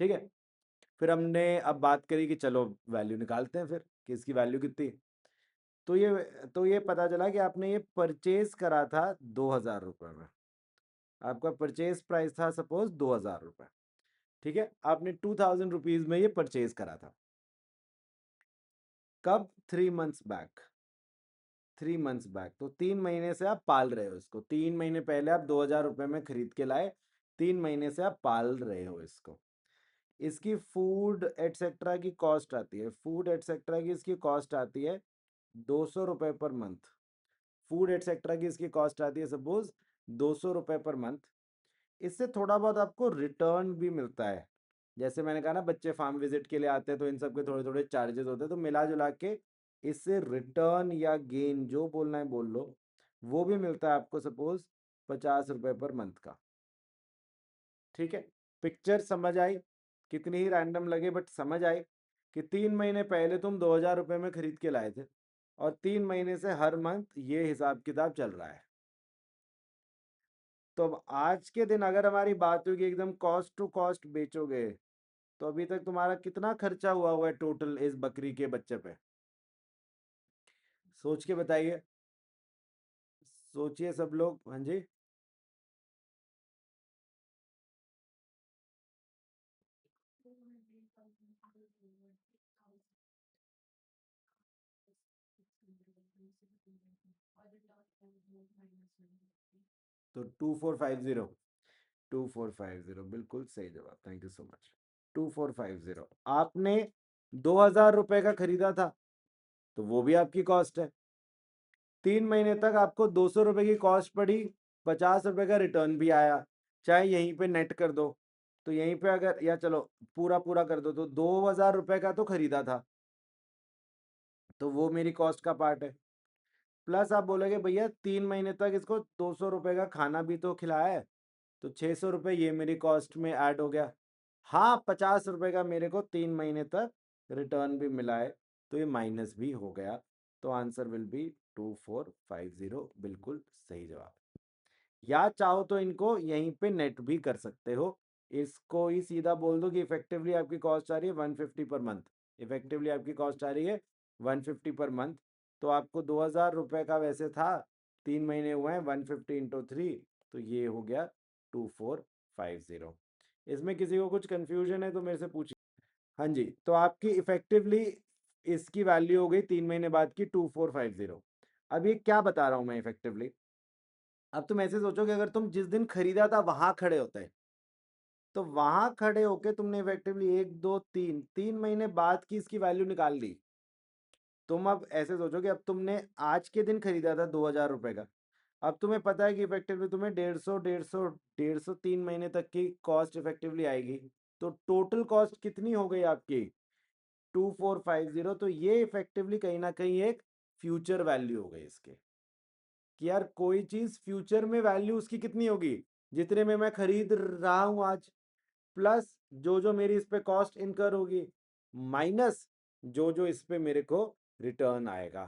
ठीक है। फिर हमने अब बात करी कि चलो वैल्यू निकालते हैं फिर, कि इसकी वैल्यू कितनी। तो ये पता चला कि आपने ये परचेज करा था 2,000 रुपये में। आपका परचेज प्राइस था सपोज 2,000 रुपये। ठीक है, आपने 2,000 रुपीज में ये परचेज करा था। कब? 3 मंथ्स बैक। 3 मंथ्स बैक, तो 3 महीने से आप पाल रहे हो इसको। 3 महीने पहले आप 2,000 रुपये में खरीद के लाए, 3 महीने से आप पाल रहे हो इसको। इसकी फूड एटसेट्रा की कॉस्ट आती है, फूड एटसेट्रा की इसकी कॉस्ट आती है 200 रुपये पर मंथ। फूड एटसेट्रा की इसकी कॉस्ट आती है सपोज 200 रुपये पर मंथ। इससे थोड़ा बहुत आपको रिटर्न भी मिलता है। जैसे मैंने कहा ना, बच्चे फार्म विजिट के लिए आते हैं तो इन सब के थोड़े थोड़े चार्जेस होते हैं, तो मिला जुला के इससे रिटर्न या गेन जो बोलना है बोल लो, वो भी मिलता है आपको सपोज 50 रुपये पर मंथ का। ठीक है, पिक्चर समझ आई? कितनी ही रैंडम लगे बट समझ आई कि 3 महीने पहले तुम 2,000 रुपये में खरीद के लाए थे, और 3 महीने से हर मंथ ये हिसाब किताब चल रहा है। तो अब आज के दिन अगर हमारी बात होगी एकदम कॉस्ट टू कॉस्ट बेचोगे, तो अभी तक तुम्हारा कितना खर्चा हुआ है टोटल इस बकरी के बच्चे पे? सोच के बताइए, सोचिए सब लोग। हाँ जी। तो 2,450, 2,450 बिल्कुल सही जवाब, थैंक यू सो मच। 2,450 आपने 2,000 रुपये का खरीदा था, तो वो भी आपकी कॉस्ट है। 3 महीने तक आपको 200 रुपये की कॉस्ट पड़ी, 50 रुपये का रिटर्न भी आया। चाहे यहीं पे नेट कर दो, तो यहीं पे अगर, या चलो पूरा पूरा कर दो, तो 2,000 रुपये का तो खरीदा था, तो वो मेरी कॉस्ट का पार्ट है। प्लस आप बोलोगे भैया 3 महीने तक इसको 200 रुपये का खाना भी तो खिलाया है, तो 600 रुपये ये मेरी कॉस्ट में ऐड हो गया। हाँ, 50 रुपये का मेरे को 3 महीने तक रिटर्न भी मिला है, तो ये माइनस भी हो गया। तो आंसर विल बी 2,450, बिल्कुल सही जवाब। या चाहो तो इनको यहीं पे नेट भी कर सकते हो। इसको ही सीधा बोल दो कि इफेक्टिवली आपकी कॉस्ट आ रही है 150 पर मंथ। इफेक्टिवली आपकी कॉस्ट आ रही है 150 पर मंथ। तो आपको 2,000 रुपये का वैसे था, 3 महीने हुए हैं, 150 × 3, तो ये हो गया 2,450। इसमें किसी को कुछ कंफ्यूजन है तो मेरे से पूछिए। हाँ जी, तो आपकी इफेक्टिवली इसकी वैल्यू हो गई 3 महीने बाद की 2,450। अब ये क्या बता रहा हूँ मैं इफेक्टिवली? अब तुम ऐसे सोचो कि अगर तुम जिस दिन खरीदा था वहां खड़े होते, तो वहां खड़े होके तुमने इफेक्टिवली 1 2 3 3 महीने बाद की इसकी वैल्यू निकाल ली। तुम अब ऐसे सोचो कि अब तुमने आज के दिन खरीदा था 2,000 रुपये का, अब तुम्हें पता है कि इफेक्टिवली तुम्हें 150 150 150 3 महीने तक की कॉस्ट इफेक्टिवली आएगी। तो टोटल कॉस्ट कितनी हो गई आपकी 2450। तो ये इफेक्टिवली कहीं ना कहीं एक फ्यूचर वैल्यू हो गई इसके, कि यार कोई चीज फ्यूचर में वैल्यू उसकी कितनी होगी, जितने में मैं खरीद रहा हूं आज, प्लस जो जो मेरी इस पे कॉस्ट इनकर होगी, माइनस जो जो इस पे मेरे को रिटर्न आएगा।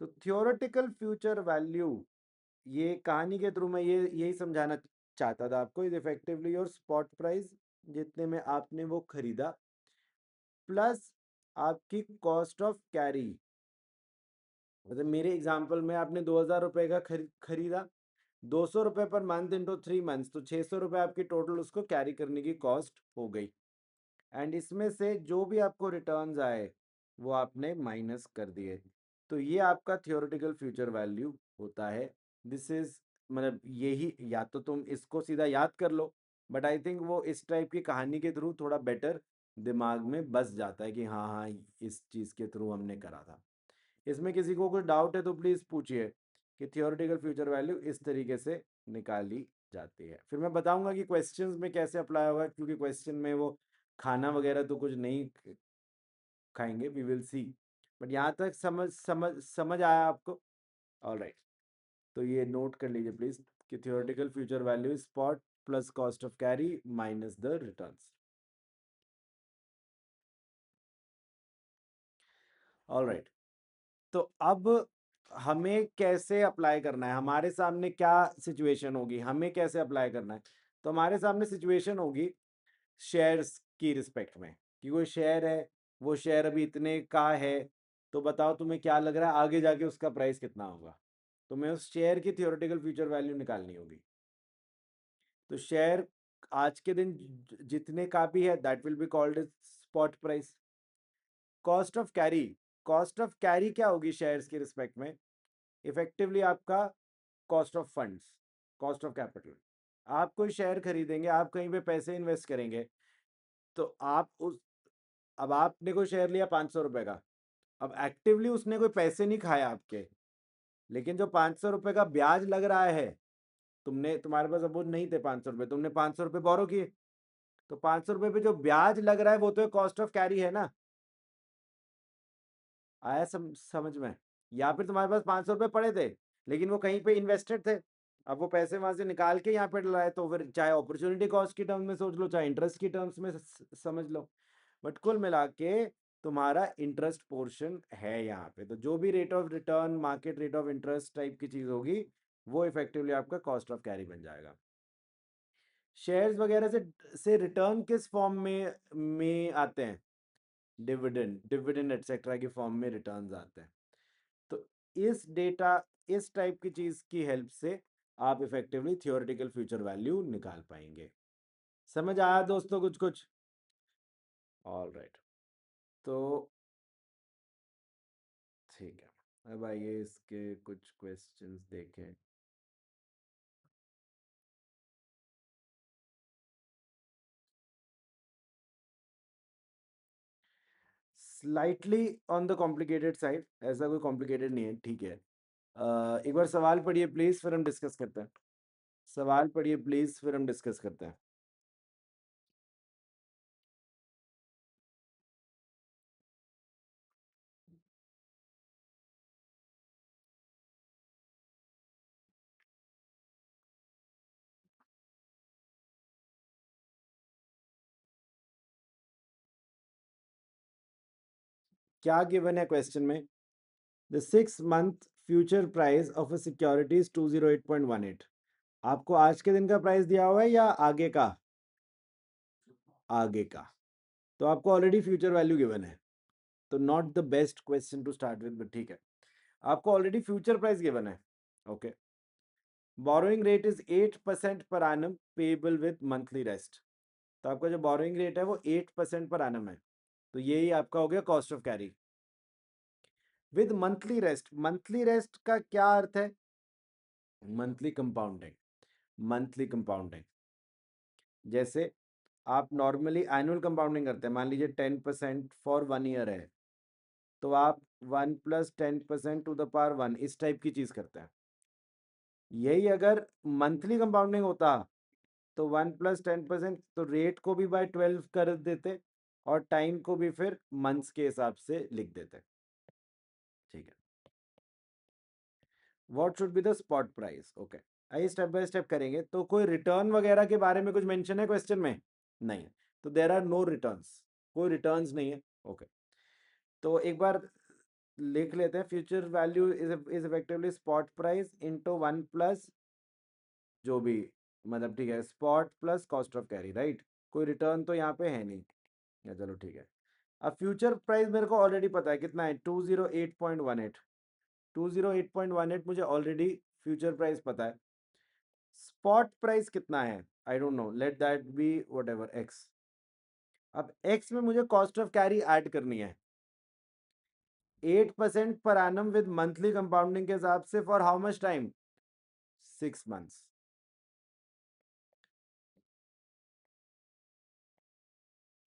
तो थियोरेटिकल फ्यूचर वैल्यू, ये कहानी के थ्रू मैं ये यही समझाना चाहता था आपको, is effectively your spot price जितने में आपने वो खरीदा, प्लस आपकी कॉस्ट ऑफ कैरी। मतलब मेरे एग्जांपल में आपने 2000 रुपए का खरीदा, 200 रुपए पर मंथ इंटू 3 मंथ्स, तो 600 रुपए आपकी टोटल उसको कैरी करने की कॉस्ट हो गई। एंड इसमें से जो भी आपको रिटर्न्स आए वो आपने माइनस कर दिए। तो ये आपका थियोरेटिकल फ्यूचर वैल्यू होता है। दिस इज, मतलब यही, या तो तुम इसको सीधा याद कर लो, बट आई थिंक वो इस टाइप की कहानी के थ्रू थोड़ा बेटर दिमाग में बस जाता है कि हाँ हाँ इस चीज़ के थ्रू हमने करा था। इसमें किसी को कुछ डाउट है तो प्लीज़ पूछिए कि थियोरेटिकल फ्यूचर वैल्यू इस तरीके से निकाली जाती है। फिर मैं बताऊंगा कि क्वेश्चंस में कैसे अप्लाई होगा, क्योंकि क्वेश्चन में वो खाना वगैरह तो कुछ नहीं खाएंगे, वी विल सी। बट यहाँ तक समझ आया आपको? ऑलराइट, तो ये नोट कर लीजिए प्लीज कि theoretical future value spot plus cost of carry minus the returns. Alright, तो अब हमें कैसे अप्लाई करना है, हमारे सामने क्या सिचुएशन होगी, हमें कैसे अप्लाई करना है। तो हमारे सामने सिचुएशन होगी शेयर्स की रिस्पेक्ट में, कि कोई शेयर है, वो शेयर अभी इतने का है, तो बताओ तुम्हें क्या लग रहा है आगे जाके उसका प्राइस कितना होगा। तुम्हें उस शेयर की थियोरेटिकल फ्यूचर वैल्यू निकालनी होगी। तो शेयर आज के दिन जितने का भी है that will be called spot price. Cost of carry, cost of carry क्या होगी शेयर्स के रिस्पेक्ट में, इफेक्टिवली आपका cost of funds, cost of capital. आप कोई शेयर खरीदेंगे, आप कहीं पे पैसे इन्वेस्ट करेंगे, तो आप उस, अब आपने कोई शेयर लिया 500 रुपए का, अब एक्टिवली उसने कोई पैसे नहीं खाया आपके, लेकिन जो 500 रुपए का ब्याज लग रहा है, तुमने, तुम्हारे पास अब वो नहीं थे 500 रुपए, तुमने 500 रुपए बोरो किए, तो 500 रुपए पे जो ब्याज लग रहा है वो तो कॉस्ट ऑफ कैरी है ना। आया समझ में? या फिर तुम्हारे पास 500 रुपए पड़े थे लेकिन वो कहीं पे इन्वेस्टेड थे, अब वो पैसे वहां से निकाल के यहाँ पे डलाए, तो फिर चाहे अपॉर्चुनिटी कॉस्ट की टर्म्स में सोच लो, चाहे इंटरेस्ट की टर्म्स में समझ लो, बट कुल मिला के तुम्हारा इंटरेस्ट पोर्शन है यहाँ पे। तो जो भी rate of return, market rate of interest type की चीज होगी, वो इफेक्टिवली आपका कॉस्ट ऑफ कैरी बन जाएगा। शेयर्स वगैरह से रिटर्न किस फॉर्म में आते हैं, डिविडेंड, डिविडेंड एटसेट्रा की फॉर्म में रिटर्न्स आते हैं। तो इस डेटा, इस टाइप की चीज की हेल्प से आप इफेक्टिवली थियोरेटिकल फ्यूचर वैल्यू निकाल पाएंगे। समझ आया दोस्तों कुछ कुछ? ऑल राइट, तो ठीक है, अब आइए इसके कुछ क्वेश्चंस देखें। Slightly on the complicated side, ऐसा कोई कॉम्प्लिकेटेड नहीं है, ठीक है। एक बार सवाल पढ़िए प्लीज, फिर हम डिस्कस करते हैं। सवाल पढ़िए प्लीज, फिर हम डिस्कस करते हैं। क्या गिवन है क्वेश्चन में? The 6 month future price of a security is 208.18। आपको आज के दिन का प्राइस दिया हुआ है या आगे का? आगे का। तो आपको ऑलरेडी फ्यूचर वैल्यू गिवन है, तो not the best question to start with, but ठीक है। आपको ऑलरेडी फ्यूचर प्राइस गिवन है, okay. Borrowing rate is 8% per annum payable with monthly rest. तो आपका जो बोरोइंग रेट है वो 8% पर एनम है, तो यही आपका हो गया cost of carry with monthly rest. Monthly rest का क्या अर्थ है? Monthly compounding. मंथली कंपाउंडिंग, जैसे आप नॉर्मली एनुअल कंपाउंडिंग करते हैं, मान लीजिए 10% फॉर 1 ईयर है, तो आप 1 + 10% टू द पावर 1 इस टाइप की चीज करते हैं। यही अगर मंथली कंपाउंडिंग होता तो 1+10%, तो रेट को भी बाय 12 कर देते और टाइम को भी फिर मंथ्स के हिसाब से लिख देते। ठीक है, what should be the spot price. Okay, आइए स्टेप बाय स्टेप करेंगे। तो कोई रिटर्न वगैरह के बारे में कुछ मेंशन है क्वेश्चन में? नहीं, तो देयर आर नो रिटर्न्स, कोई रिटर्न्स नहीं है। ओके, तो एक बार लिख लेते हैं, future value is effectively spot price into 1 plus जो भी, मतलब ठीक है, spot plus cost of carry, right. कोई रिटर्न तो यहाँ पे है नहीं, या चलो ठीक है। अब फ्यूचर प्राइस मेरे को ऑलरेडी पता है कितना है, 208.18। 208.18 मुझे ऑलरेडी फ्यूचर प्राइस पता है। स्पॉट प्राइस कितना है I don't know, let that be whatever x. अब एक्स में मुझे कॉस्ट ऑफ कैरी ऐड करनी है 8% per annum with monthly compounding के हिसाब से for how much time, 6 months.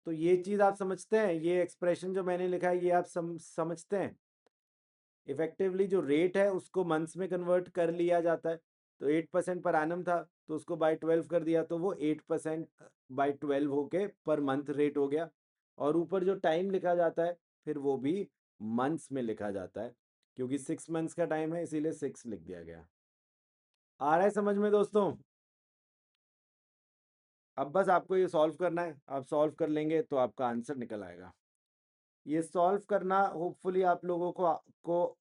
तो ये चीज आप समझते हैं, ये एक्सप्रेशन जो मैंने लिखा है ये आप समझते हैं। इफेक्टिवली जो रेट है उसको मंथ्स में कन्वर्ट कर लिया जाता है। तो 8% पर एनम था, तो उसको बाय 12 कर दिया, तो वो 8% बाय 12 होके पर मंथ रेट हो गया। और ऊपर जो टाइम लिखा जाता है फिर वो भी मंथ्स में लिखा जाता है, क्योंकि 6 मंथ्स का टाइम है इसीलिए 6 लिख दिया गया। आ रहा है समझ में दोस्तों? अब बस आपको ये सॉल्व करना है, आप सॉल्व कर लेंगे तो आपका आंसर निकल आएगा। ये सॉल्व करना होपफुली आप लोगों को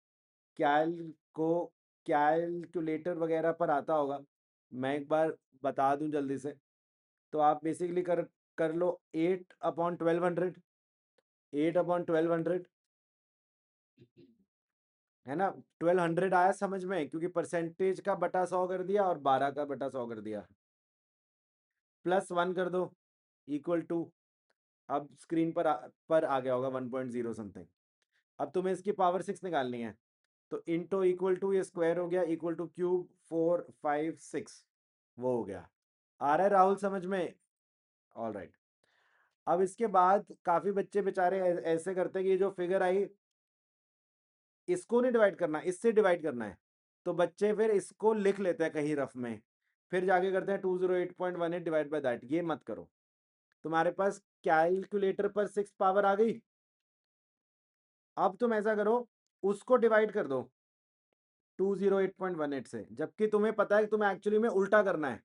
कैल को कैलकुलेटर वगैरह पर आता होगा। मैं एक बार बता दूं जल्दी से, तो आप बेसिकली कर लो 8/1200, 8/1200 है ना। 1200 आया समझ में, क्योंकि परसेंटेज का बटा 100 कर दिया और 12 का बटा 100 कर दिया, +1 कर दो इक्वल टू, अब स्क्रीन पर आ गया होगा 1.0 समथिंग। अब तुम्हें इसकी पावर 6 निकालनी है, तो इंटो इक्वल टू, ये स्क्वायर हो गया, इक्वल टू क्यूब 456, वो हो गया। आ रहा है राहुल समझ में? All right. अब इसके बाद काफी बच्चे बेचारे ऐसे करते हैं कि ये जो फिगर आई इसको नहीं डिवाइड करना, इससे डिवाइड करना है। तो बच्चे फिर इसको लिख लेते हैं कहीं रफ में, फिर जाके करते हैं 208.18 डिवाइड बाय दैट। ये मत करो। तुम्हारे पास कैलकुलेटर पर 6 पावर आ गई। अब तुम ऐसा करो, उसको डिवाइड कर दो 208.18 से, जबकि तुम्हें पता है कि तुम्हें एक्चुअली में उल्टा करना है,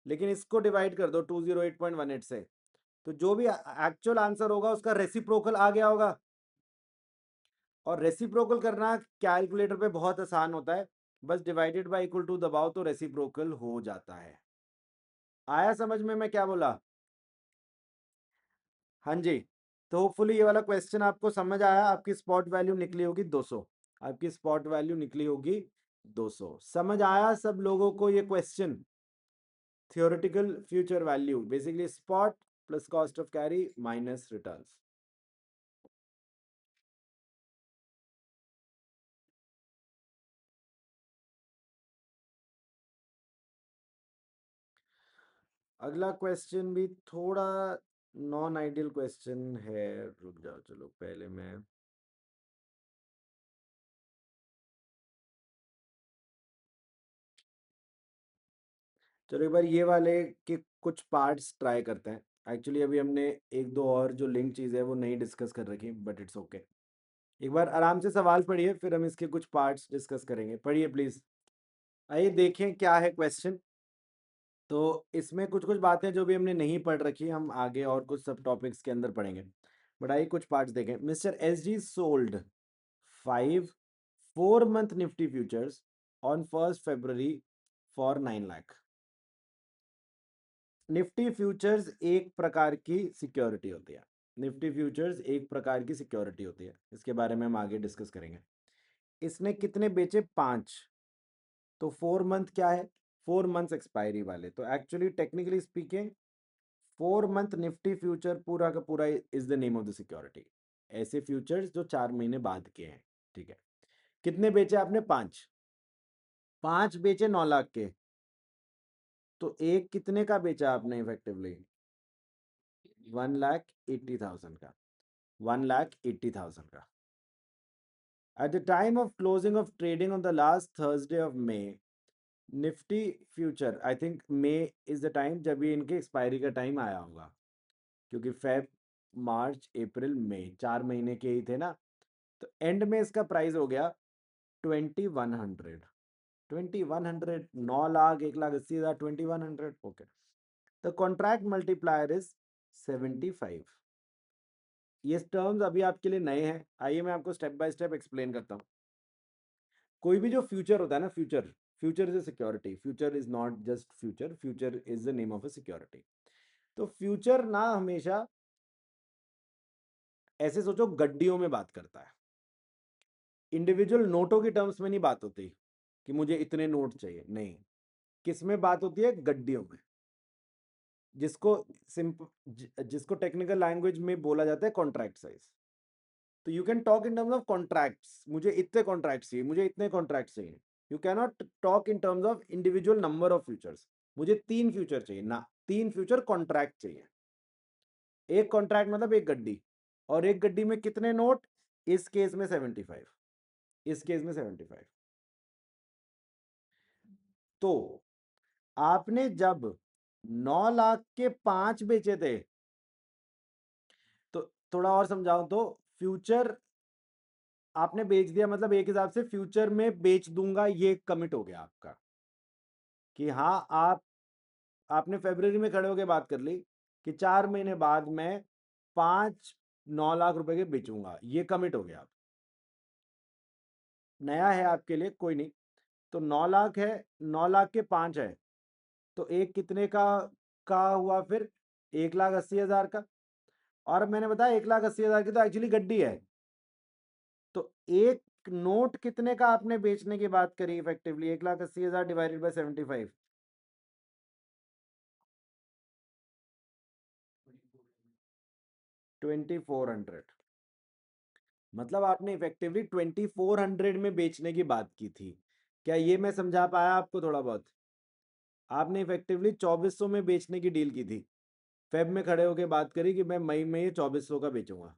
लेकिन इसको डिवाइड कर दो 208.18 से। तो जो भी एक्चुअल आंसर होगा उसका रेसिप्रोकल आ गया होगा। और रेसिप्रोकल करना कैलकुलेटर पे बहुत आसान होता है, बस डिवाइडेड बाय इक्वल टू दबाओ तो रेसिप्रोकल हो जाता है। आया समझ में मैं क्या बोला? हाँ जी। तो होपफुली ये वाला क्वेश्चन आपको समझ आया। आपकी स्पॉट वैल्यू निकली होगी 200, आपकी स्पॉट वैल्यू निकली होगी 200। समझ आया सब लोगों को ये question? Theoretical future value basically spot plus cost of carry minus returns. अगला क्वेश्चन भी थोड़ा नॉन आइडियल क्वेश्चन है, रुक जाओ, चलो पहले मैं, चलो एक बार ये वाले के कुछ पार्ट्स ट्राई करते हैं। एक्चुअली अभी हमने एक दो और जो लिंक चीज़ है वो नहीं डिस्कस कर रखी, बट इट्स ओके। एक बार आराम से सवाल पढ़िए, फिर हम इसके कुछ पार्ट्स डिस्कस करेंगे। पढ़िए प्लीज। आइए देखें क्या है क्वेश्चन। तो इसमें कुछ कुछ बातें जो भी हमने नहीं पढ़ रखी हम आगे और कुछ सब टॉपिक्स के अंदर पढ़ेंगे, बट आइए कुछ पार्ट्स देखें। Mister S G sold 5 4 month Nifty futures on 1 February for 9 lakh. Nifty futures एक प्रकार की सिक्योरिटी होती है। निफ्टी फ्यूचर्स एक प्रकार की सिक्योरिटी होती है, इसके बारे में हम आगे डिस्कस करेंगे। इसने कितने बेचे? 5। तो 4 मंथ क्या है? 4 मंथ्स एक्सपायरी वाले। तो actually technically speaking 4 month Nifty future पूरा का पूरा is the name of the security. ऐसे फ्यूचर्स जो 4 महीने बाद के हैं। ठीक है, कितने बेचे आपने? 5। 5 बेचे 9 लाख के, तो एक कितने का बेचा आपने इफेक्टिवली? 1,80,000 का। 1,80,000 का। At the time of closing of trading on the last Thursday of May, Nifty future I think may is the time जब ये इनके एक्सपायरी का टाइम आया होगा, क्योंकि फेब मार्च अप्रैल मई 4 महीने के ही थे ना। तो एंड में इसका प्राइस हो गया 2100। 2100, 9 lakh, 1,80,000, 2100। Okay, the contract multiplier is 75। ये टर्म्स अभी आपके लिए नए हैं, आइए मैं आपको स्टेप बाय स्टेप एक्सप्लेन करता हूँ। कोई भी जो फ्यूचर होता है ना, future, future is a security. Future is not just future, future is the name of a security. तो फ्यूचर ना हमेशा ऐसे सोचो गड्डियों में बात करता है, इंडिविजुअल नोटों की टर्म्स में नहीं बात होती कि मुझे इतने नोट चाहिए, नहीं। किस में बात होती है? गड्डियों में, जिसको जिसको टेक्निकल लैंग्वेज में बोला जाता है कॉन्ट्रैक्ट साइज। तो you can talk in terms of contracts, मुझे इतने कॉन्ट्रैक्ट्स चाहिए, मुझे इतने कॉन्ट्रैक्ट्स चाहिए। You cannot talk in terms of individual number of futures, मुझे 3 फ्यूचर चाहिए ना, 3 फ्यूचर कॉन्ट्रैक्ट चाहिए। एक कॉन्ट्रैक्ट मतलब एक गड्डी, और एक गड्डी में कितने नोट? इस केस में 75, इस केस में 75। तो आपने जब 9 लाख के 5 बेचे थे, तो थोड़ा और समझाऊं तो फ्यूचर आपने बेच दिया, मतलब एक हिसाब से फ्यूचर में बेच दूंगा, ये कमिट हो गया आपका कि हाँ, आपने फरवरी में खड़े होकर बात कर ली कि 4 महीने बाद मैं 9 लाख रुपए के बेचूंगा, ये कमिट हो गया। नया है आपके लिए, कोई नहीं। तो 9 लाख है, 9 लाख के 5 है, तो एक कितने का हुआ फिर? 1,80,000 का। और मैंने बताया 1,80,000 की तो एक्चुअली गड्डी है। तो एक नोट कितने का आपने बेचने की बात करी इफेक्टिवली? 1,80,000 divided by 75, 2400। मतलब आपने इफेक्टिवली 2400 में बेचने की बात की थी। क्या ये मैं समझा पाया आपको थोड़ा बहुत? आपने इफेक्टिवली 2400 में बेचने की डील की थी, फेब में खड़े होकर बात करी कि मैं मई में ये 2400 का बेचूंगा,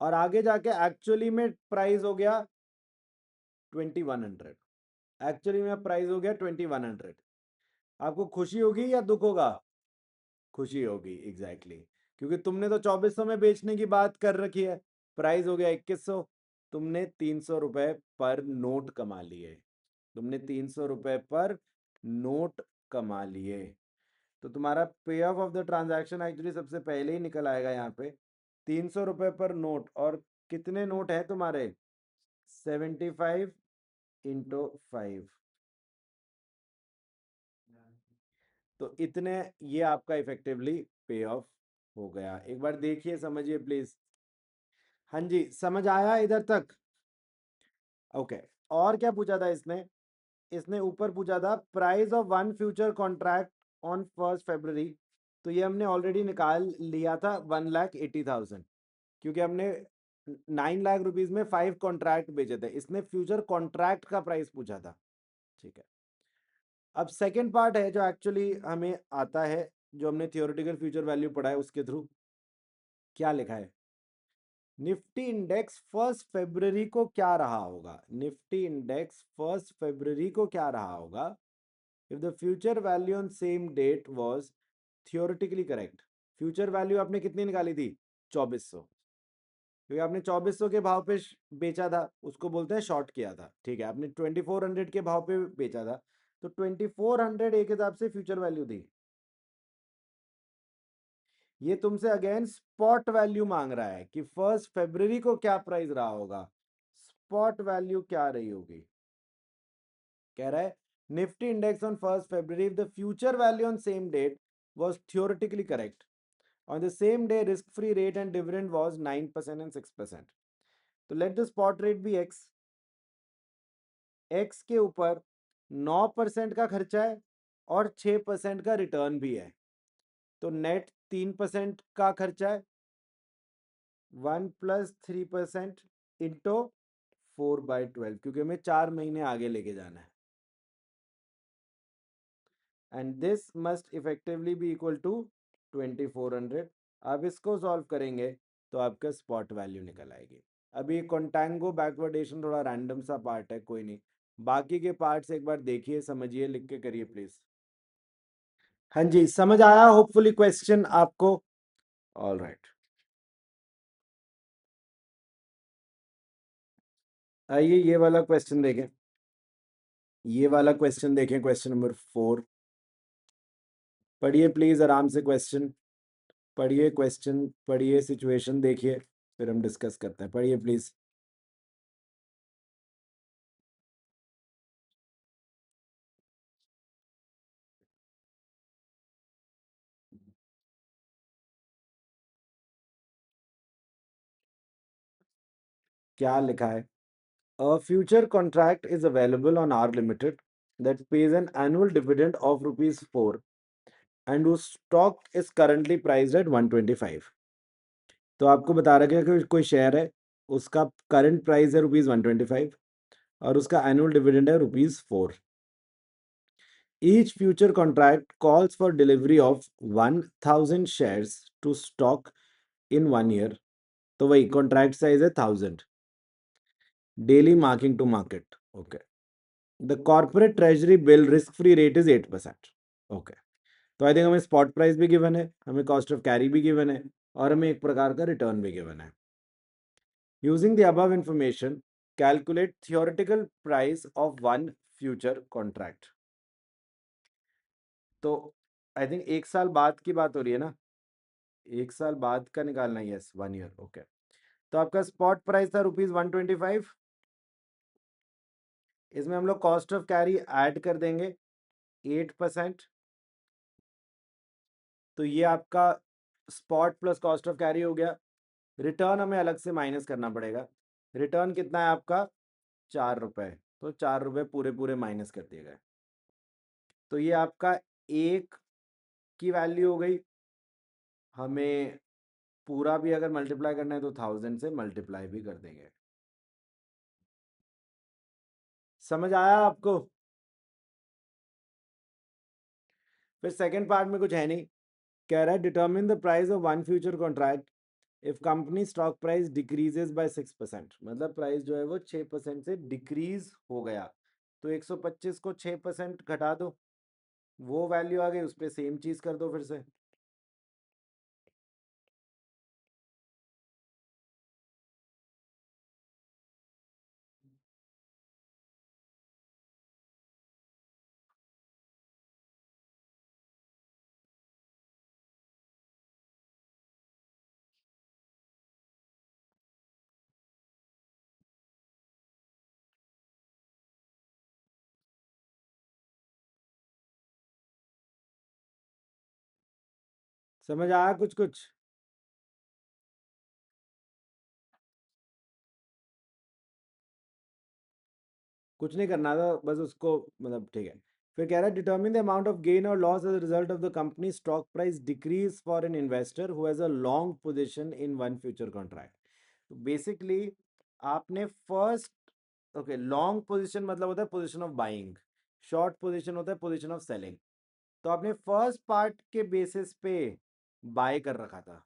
और आगे जाके एक्चुअली में प्राइस हो गया 2100। एक्चुअली में प्राइस हो गया 2100। आपको खुशी होगी या दुख होगा? खुशी होगी, एग्जैक्टली क्योंकि तुमने तो 2400 में बेचने की बात कर रखी है, प्राइस हो गया 2100। तुमने 300 रुपए पर नोट कमा लिए, तुमने 300 रुपए पर नोट कमा लिए। तो तुम्हारा पे of of the transaction actually सबसे पहले ही निकल आएगा यहाँ पे, 300 रुपए पर नोट। और कितने नोट है तुम्हारे? 75 इंटू 5। तो इतने, ये आपका इफेक्टिवली पे ऑफ हो गया। एक बार देखिए, समझिए प्लीज। हाँ जी, समझ आया इधर तक? ओके। और क्या पूछा था इसने? इसने ऊपर पूछा था price of one future contract on 1 फरवरी। तो ये हमने ऑलरेडी निकाल लिया था, 1,80,000, क्योंकि हमने 9 लाख रुपीज में 5 कॉन्ट्रैक्ट बेचे थे। इसने फ्यूचर कॉन्ट्रैक्ट का प्राइस पूछा था, ठीक है। अब सेकेंड पार्ट है जो एक्चुअली हमें आता है, जो हमने थियोरेटिकल फ्यूचर वैल्यू पढ़ा है उसके थ्रू। क्या लिखा है? निफ्टी इंडेक्स 1 फरवरी को क्या रहा होगा? निफ्टी इंडेक्स 1 फरवरी को क्या रहा होगा if the future value on same date was theoretically correct? Future value आपने कितनी निकाली थी? 2400, क्योंकि आपने 2400 के भाव पे बेचा था, उसको बोलते हैं शॉर्ट किया था, ठीक है। आपने 2400 के भाव पे बेचा था, तो 2400 एक हिसाब से फ्यूचर वैल्यू थी। ये तुमसे अगेन स्पॉट वैल्यू मांग रहा है कि 1 फरवरी को क्या प्राइस रहा होगा, स्पॉट वैल्यू क्या रही होगी। कह रहा है Nifty index on 1 February if the future value on same date was theoretically correct, on the same day risk free rate and dividend was 9% and 6%। तो let the spot rate be x. X के ऊपर 9% का खर्चा है और 6% का return भी है, तो नेट 3% का खर्चा है, 1 + 3% इंटू 4/12, क्योंकि हमें 4 महीने आगे लेके जाना है। And this must effectively be equal to 2400। अब इसको सॉल्व करेंगे तो आपका स्पॉट वैल्यू निकल आएगी। अभी कॉन्टैंगो बैकवर्डेशन थोड़ा रैंडम सा पार्ट है, कोई नहीं, बाकी के पार्ट्स एक बार देखिए, समझिए, लिख के करिए प्लीज। हाँ जी, समझ आया होपफुली क्वेश्चन आपको? ऑल राइट, आइए ये वाला क्वेश्चन देखें। ये वाला क्वेश्चन देखें, क्वेश्चन नंबर 4। पढ़िए प्लीज आराम से क्वेश्चन, पढ़िए क्वेश्चन, पढ़िए सिचुएशन देखिए, फिर हम डिस्कस करते हैं। पढ़िए प्लीज। क्या लिखा है? A future contract is available on R Limited that pays an annual dividend of rupees 4 and whose stock is currently priced at 125। तो आपको बता रहा है कि कोई शेयर है, उसका करंट प्राइस है रुपीज 125 और उसका एनुअल डिविडेंड है rupees 4। Each future contract calls for delivery of 1000 shares to stock in 1 year। तो वही कॉन्ट्रैक्ट साइज है 1000। Daily marking to market, okay. The corporate treasury bill risk free rate is 8%। Okay, तो I think हमें spot price भी given है, हमें cost of carry भी given है, और हमें एक प्रकार का रिटर्न भी गिवन है। Using the above information calculate theoretical price of one future contract. तो आई थिंक 1 साल बाद की बात हो रही है ना, 1 साल बाद का निकालना है। Yes, 1 year, okay. तो आपका स्पॉट प्राइस था रुपीज 125। इसमें हम लोग कॉस्ट ऑफ कैरी ऐड कर देंगे 8%। तो ये आपका spot plus cost of carry हो गया। रिटर्न हमें अलग से माइनस करना पड़ेगा। रिटर्न कितना है आपका? 4 रुपए। तो 4 रुपए पूरे पूरे माइनस कर दिए गए। तो ये आपका एक की वैल्यू हो गई। हमें पूरा भी अगर मल्टीप्लाई करना है तो 1000 से मल्टीप्लाई भी कर देंगे। समझ आया आपको? फिर सेकंड पार्ट में कुछ है नहीं, कह रहा है determine the price of one future contract if company stock price decreases by 6%। मतलब प्राइस जो है वो 6% से डिक्रीज हो गया। तो 125 को 6% घटा दो, वो वैल्यू आ गई, उस पर सेम चीज कर दो फिर से। समझ आया कुछ कुछ? कुछ नहीं करना था, बस उसको, मतलब ठीक है। फिर कह रहा है determine the amount of gain और loss as a result of the company stock price decrease for an investor who has a long position in one future contract. तो बेसिकली आपने फर्स्ट, ओके, लॉन्ग पोजीशन मतलब होता है position of buying, short position होता है position of selling. तो आपने first part के बेसिस पे बाय कर रखा था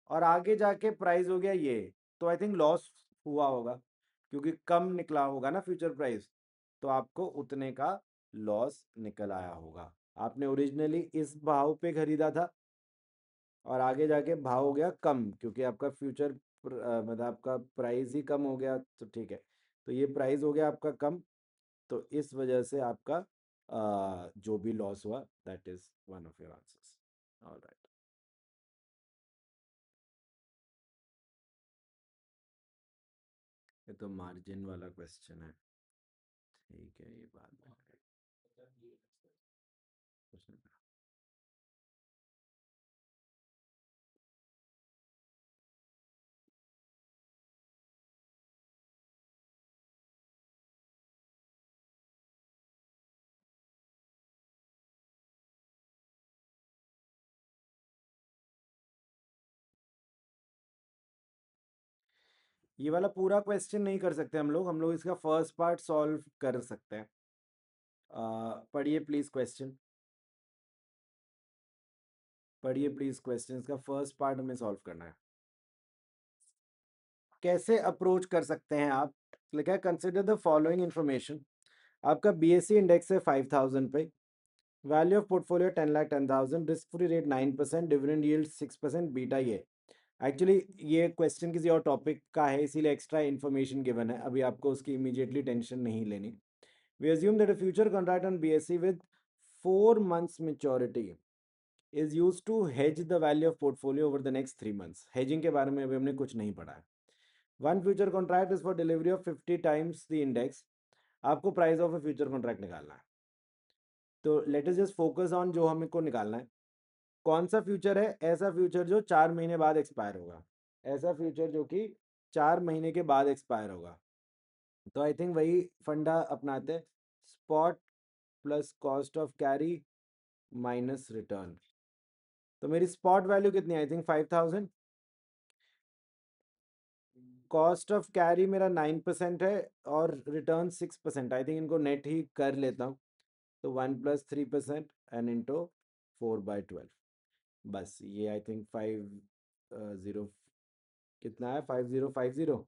और आगे जाके प्राइस हो गया ये, तो आई थिंक लॉस हुआ होगा क्योंकि कम निकला होगा ना फ्यूचर प्राइस, तो आपको उतने का लॉस निकल आया होगा। आपने ओरिजिनली इस भाव पे खरीदा था और आगे जाके भाव हो गया कम क्योंकि आपका फ्यूचर मतलब आपका प्राइस ही कम हो गया, तो ठीक है। तो ये प्राइस हो गया आपका कम, तो इस वजह से आपका जो भी लॉस हुआ, that is one of your answers. Alright, ये तो मार्जिन वाला क्वेश्चन है। ठीक है, ये बात में कुछ नहीं। ये वाला पूरा क्वेश्चन नहीं कर सकते हम लोग इसका फर्स्ट पार्ट सॉल्व कर सकते हैं। पढ़िए प्लीज क्वेश्चन, पढ़िए प्लीज क्वेश्चन, इसका फर्स्ट पार्ट हमें सॉल्व करना है। कैसे अप्रोच कर सकते हैं आप लिखा है कंसिडर द फॉलोइंग इन्फॉर्मेशन। आपका बीएससी इंडेक्स है 5000 पे, value of portfolio 10,10,000, risk free rate 9%, dividend yield 6%, beta ये। एक्चुअली ये क्वेश्चन किसी और टॉपिक का है, इसीलिए एक्स्ट्रा इन्फॉर्मेशन गिवन है, अभी आपको उसकी इमीडिएटली टेंशन नहीं लेनी। We assume that a future contract on BSC with 4 months maturity is used to hedge the value of portfolio over the next 3 months। hedging के बारे में अभी हमने कुछ नहीं पढ़ा है। One future contract is for delivery of 50 times the index. आपको price of a future contract निकालना है, तो let us just focus on जो हमको निकालना है। कौन सा फ्यूचर है? ऐसा फ्यूचर जो 4 महीने बाद एक्सपायर होगा, ऐसा फ्यूचर जो कि 4 महीने के बाद एक्सपायर होगा। तो आई थिंक वही फंडा अपनाते हैं, spot plus cost of carry minus return. तो मेरी स्पॉट वैल्यू कितनी? I think 5000। Cost of carry मेरा 9% है और रिटर्न 6%। आई थिंक इनको नेट ही कर लेता हूँ, तो 1 + 3% एंड इंटू 4/12। बस ये आई थिंक 50 कितना है, 5050।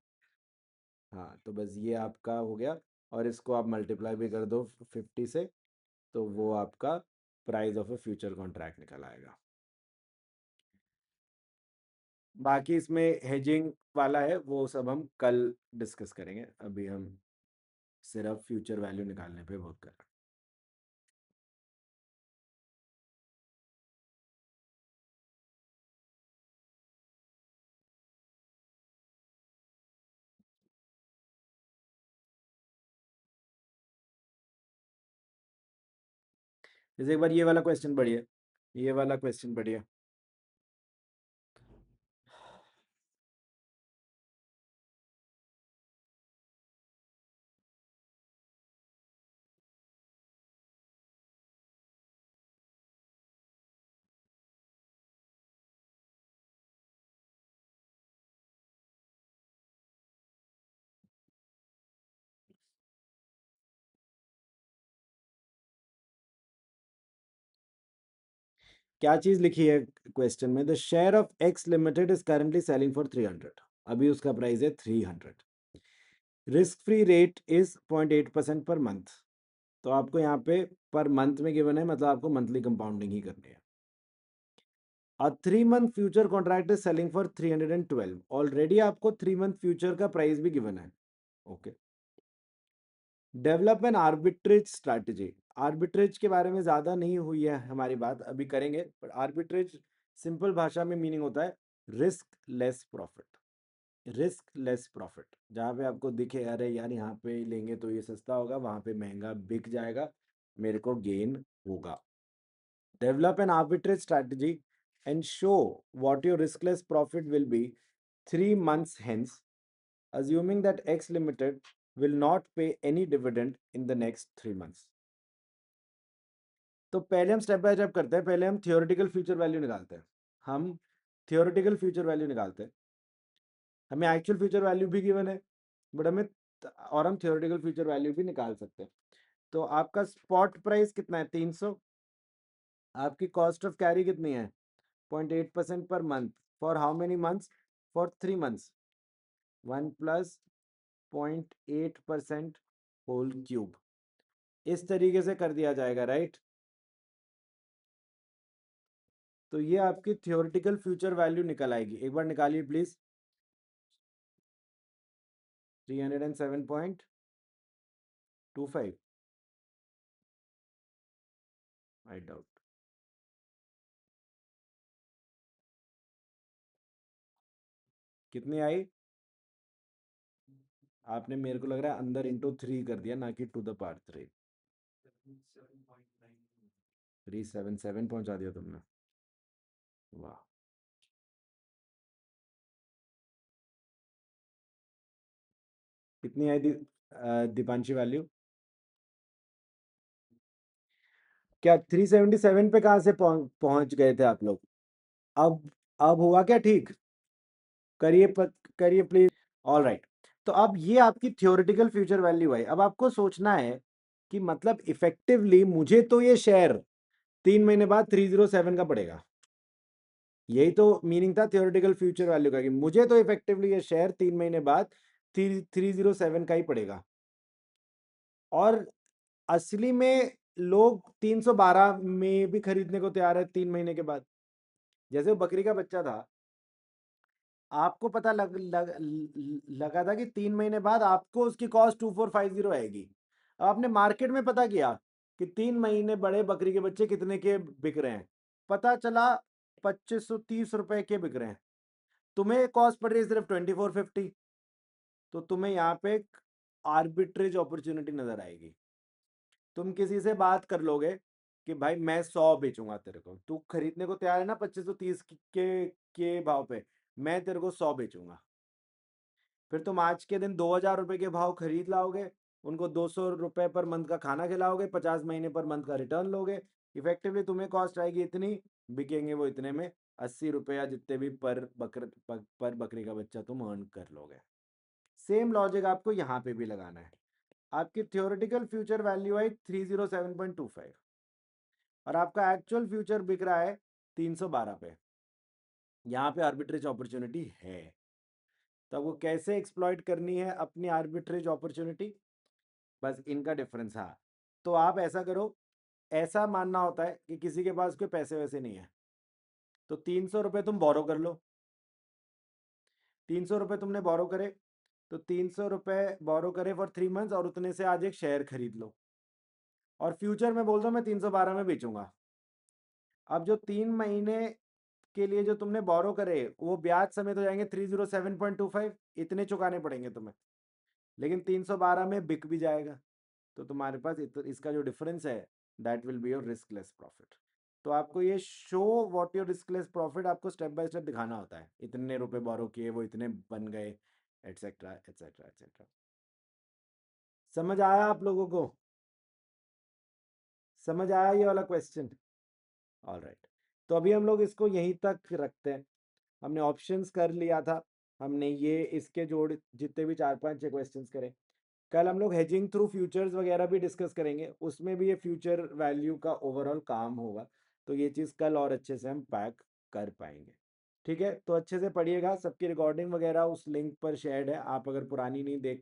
हाँ, तो बस ये आपका हो गया, और इसको आप मल्टीप्लाई भी कर दो 50 से, तो वो आपका price of a future contract निकल आएगा। बाकी इसमें हेजिंग वाला है, वो सब हम कल डिस्कस करेंगे, अभी हम सिर्फ फ्यूचर वैल्यू निकालने पे वर्क कर रहे हैं। जैसे एक बार ये वाला क्वेश्चन पढ़िए, ये वाला क्वेश्चन पढ़िए। क्या चीज लिखी है क्वेश्चन में? The share of x limited is currently selling for 300। अभी उसका प्राइस है 300। Risk free rate is 0.8% per month. तो आपको यहाँ पे पर मंथ में गिवन है, मतलब आपको मंथली कंपाउंडिंग ही करनी है। अ 3 month future contract is selling for 312। Already आपको 3 month फ्यूचर का प्राइस भी गिवन है। Okay, develop an arbitrage strategy. Arbitrage के बारे में ज़्यादा नहीं हुई है हमारी बात, अभी करेंगे, पर आर्बिट्रेज सिंपल भाषा में मीनिंग होता है risk less profit. Risk less profit, जहाँ पे आपको दिखे अरे यार यहाँ पे लेंगे तो ये सस्ता होगा, वहाँ पे महंगा बिक जाएगा, मेरे को गेन होगा। Develop an arbitrage strategy and show what your riskless profit will be 3 months hence, assuming that X Limited will not pay any dividend in the next 3 months। तो पहले हम स्टेप बाय स्टेप करते हैं, पहले हम theoretical future value निकालते हैं। हम थियोरेटिकल फ्यूचर वैल्यू निकालते हैं, हमें एक्चुअल फ्यूचर वैल्यू भी गिवन है, बट हमें और हम थियोरेटिकल फ्यूचर वैल्यू भी निकाल सकते हैं। तो आपका स्पॉट प्राइस कितना है? 300। आपकी कॉस्ट ऑफ कैरी कितनी है? 0.8% per month. For how many months? For 3 months। 1 + 0.8% whole cube. इस तरीके से कर दिया जाएगा, राइट? तो ये आपकी थियोरेटिकल फ्यूचर वैल्यू निकल आएगी, एक बार निकालिए प्लीज। 307.25। I doubt. कितनी आई? आपने, मेरे को लग रहा है अंदर इंटू 3 कर दिया, ना कि टू द पावर 3। 377 पहुंचा दिया तुमने, वाह। कितनी आई दीपांशी वैल्यू? क्या 377 पे कहाँ से पहुंच गए थे आप लोग? अब हुआ क्या ठीक? करिए करिए प्लीज। ऑल राइट, तो अब ये आपकी थियोरेटिकल फ्यूचर वैल्यू है। अब आपको सोचना है कि मतलब इफेक्टिवली मुझे तो ये शेयर 3 महीने बाद 307 का पड़ेगा। यही तो मीनिंग था थियोरेटिकल फ्यूचर वैल्यू का, कि मुझे तो इफेक्टिवली ये शेयर 3 महीने बाद 307 का ही पड़ेगा। और असली में लोग 312 में भी खरीदने को तैयार है 3 महीने के बाद। जैसे वो बकरी का बच्चा था, आपको पता लगा था कि 3 महीने बाद आपको उसकी कॉस्ट 2450 आएगी। अब आपने मार्केट में पता किया कि 3 महीने बड़े बकरी के बच्चे कितने के बिक रहे हैं, पता चला 2530 रुपए के बिक रहे हैं, तुम्हें कॉस्ट पड़ रही है सिर्फ 2450। तो तुम्हें यहाँ पे एक आर्बिट्रेज अपॉर्चुनिटी नजर आएगी। तुम किसी से बात कर लोगे कि भाई मैं 100 बेचूंगा तेरे को, तू खरीदने को तैयार है ना 2530 के भाव पे, मैं तेरे को 100 बेचूंगा। फिर तुम आज के दिन 2000 रुपए के भाव खरीद लाओगे, उनको 200 रुपए पर मंथ का खाना खिलाओगे, 50 महीने पर मंथ का रिटर्न लोगे। इफेक्टिवली तुम्हें कॉस्ट आएगी इतनी, बिकेंगे वो इतने में, 80 रुपए या जितने भी पर बकरी का बच्चा तुम अर्न कर लोगे। सेम लॉजिक आपको यहाँ पे भी लगाना है। आपकी थियोरेटिकल फ्यूचर वैल्यू आई 307.25 और आपका एक्चुअल फ्यूचर बिक रहा है 312 पे। यहाँ पे आर्बिट्रेज अपॉर्चुनिटी है। तो वो कैसे एक्सप्लॉइट करनी है अपनी आर्बिट्रेज अपॉर्चुनिटी, बस इनका डिफरेंस। हाँ, तो आप ऐसा करो, ऐसा मानना होता है कि किसी के पास कोई पैसे वैसे नहीं है, तो 300 रुपये तुम बोरो कर लो। 300 रुपये तुमने बोरो करे, तो 300 रुपये बोरो करे फॉर 3 मंथ्स, और उतने से आज एक शेयर खरीद लो, और फ्यूचर में बोल दो मैं 312 में बेचूंगा। अब जो 3 महीने के लिए जो तुमने बोरो करे वो ब्याज समेत हो जाएंगे 307.25, इतने चुकाने पड़ेंगे तुम्हें, लेकिन 312 में बिक भी जाएगा। तो तुम्हारे पास इसका जो डिफरेंस है that will be your riskless profit. तो आपको ये show what your riskless profit आपको स्टेप बाय स्टेप दिखाना होता है, इतने रुपए बोरो किए वो इतने बन गए, एटसेट्रा एटसेट्रा एटसेट्रा। समझ आया आप लोगों को? समझ आया ये वाला क्वेश्चन? ऑलराइट, तो अभी हम लोग इसको यहीं तक रखते हैं। हमने ऑप्शंस कर लिया था, हमने ये इसके जोड़ जितने भी 4-5-6 क्वेश्चंस करे। कल हम लोग हेजिंग थ्रू फ्यूचर्स वगैरह भी डिस्कस करेंगे, उसमें भी ये फ्यूचर वैल्यू का ओवरऑल काम होगा। तो ये चीज़ कल और अच्छे से हम पैक कर पाएंगे। ठीक है, तो अच्छे से पढ़िएगा। सबकी रिकॉर्डिंग वगैरह उस लिंक पर शेयर्ड है, आप अगर पुरानी नहीं देख पाए